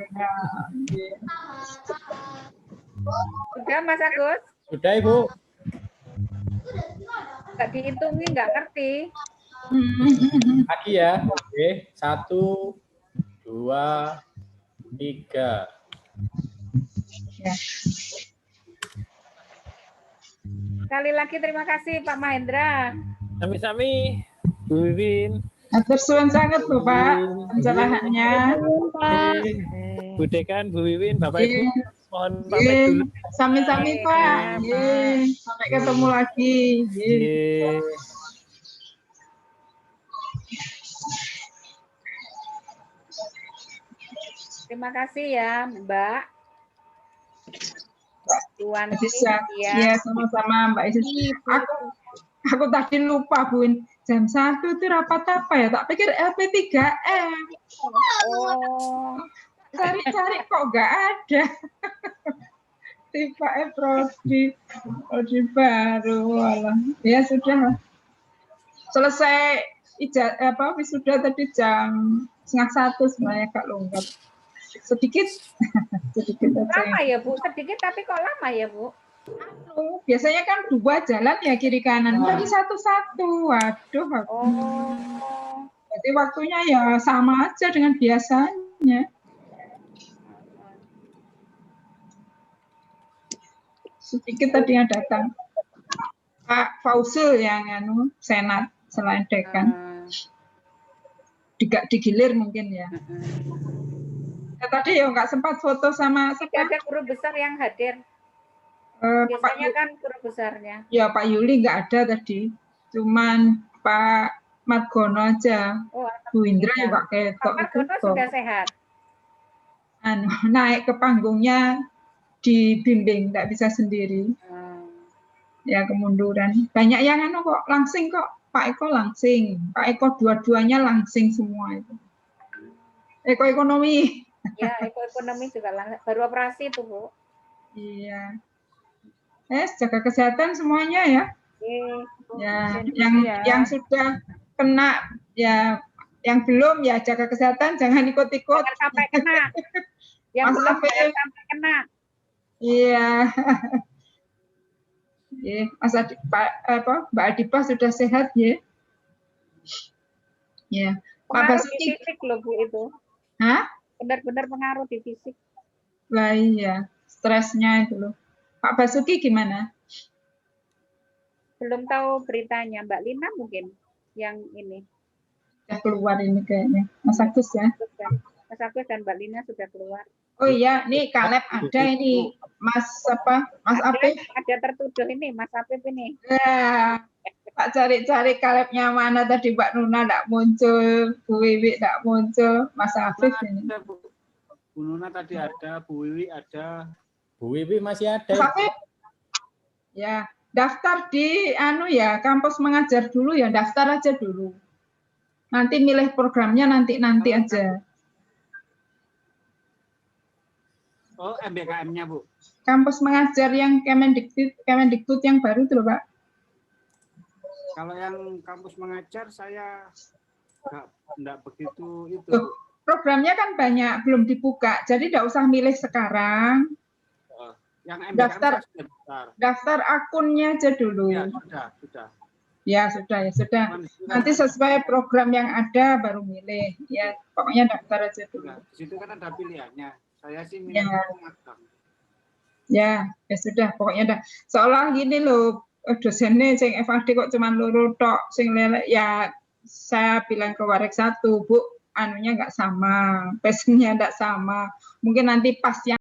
Sudah Mas Agus? Sudah, Ibu. Nggak dihitungi, nggak ngerti. Lagi ya. Oke, 1, 2, 3. Ya. Sekali lagi terima kasih Pak Mahendra. Sami-sami, Bu Wiwin. Atur suwun sangat loh, Pak. Pencerahannya. Bu Dekan, Bu Wiwin, Bapak Ibu, Iya. mohon pamit dulu. Sami-sami, Pak. Iya. Sampai ketemu lagi. Iya. Iya. Terima kasih ya Mbak. Tuan Bisa. ya. Iya, sama-sama Mbak Isis. Aku tadi lupa, Bun. Jam 1 itu rapat apa ya? Tak pikir LP3M. Oh, Cari-cari kok nggak ada. Tiba prodi baru. Walah. Ya sudah. Selesai wisuda tadi jam 12:30 sebenarnya Kak lengkap. Sedikit aja. lama ya Bu, sedikit tapi kok lama ya Bu? Biasanya kan 2 jalan ya kiri kanan, tapi satu-satu. Waduh. Oh, Berarti waktunya ya sama aja dengan biasanya. sedikit tadi yang datang. Pak Fausul yang senat selain dekan. Digilir mungkin ya. Tadi ya nggak sempat foto sama tidak ada guru besar yang hadir. Biasanya kan guru besarnya. Ya Pak Yuli nggak ada tadi. Cuman Pak Margono aja. Bu Indra juga ketok. Pak Margono sudah sehat. Naik ke panggungnya dibimbing, nggak bisa sendiri. Ya kemunduran. Banyak yang kok langsing kok. Pak Eko langsing. Pak Eko dua-duanya langsing semua itu. Eko ekonomi. Ya, Eko ekonomi juga langsing. Baru operasi itu, Bu. Iya. Jaga kesehatan semuanya ya. Ya, yang sudah kena ya, yang belum ya jaga kesehatan, jangan ikut-ikut. Jangan sampai kena. Yang belum jangan sampai kena. Iya. Mas Mbak Adipa sudah sehat ya? Ya. Pak Basuki fisik loh Bu itu. Hah? Benar-benar pengaruh di fisik. Lah iya, stresnya itu loh. Pak Basuki gimana? Belum tahu beritanya, Mbak Lina mungkin yang ini. Sudah keluar ini kayaknya. Mas Agus ya? Mas Agus dan Mbak Lina sudah keluar. Oh iya, nih Kaleb ada ini. Mas Apip. Ada tertuduh ini, Mas Apip ini. Ya, Pak cari-cari Kalebnya mana tadi Mbak Nuna enggak muncul, Bu Wiwi enggak muncul, Mas Afif ini. Bu Nuna tadi ada, Bu Wiwi ada. Bu Wiwi masih ada. Mas Afif. Ya, daftar di ya, kampus mengajar dulu ya, daftar aja dulu. Nanti milih programnya nanti aja. Oh, MBKM-nya, Bu. Kampus mengajar yang Kemendikbud yang baru itu loh, Pak. Kalau yang kampus mengajar saya enggak begitu itu. Programnya kan banyak, belum dibuka. Jadi tidak usah milih sekarang. Yang MBKM daftar akunnya aja dulu. Ya, sudah. Ya, sudah. Nanti sesuai program yang ada baru milih. Ya, pokoknya daftar aja dulu. Nah, di situ kan ada pilihannya. Saya sih ya. Magang. Ya sudah, pokoknya dah. Seolah gini loh, dosennya sing FAD kok cuma loro tok, sing lele ya saya bilang ke Warek 1, Bu, anunya nggak sama, passionnya nggak sama. Mungkin nanti pas yang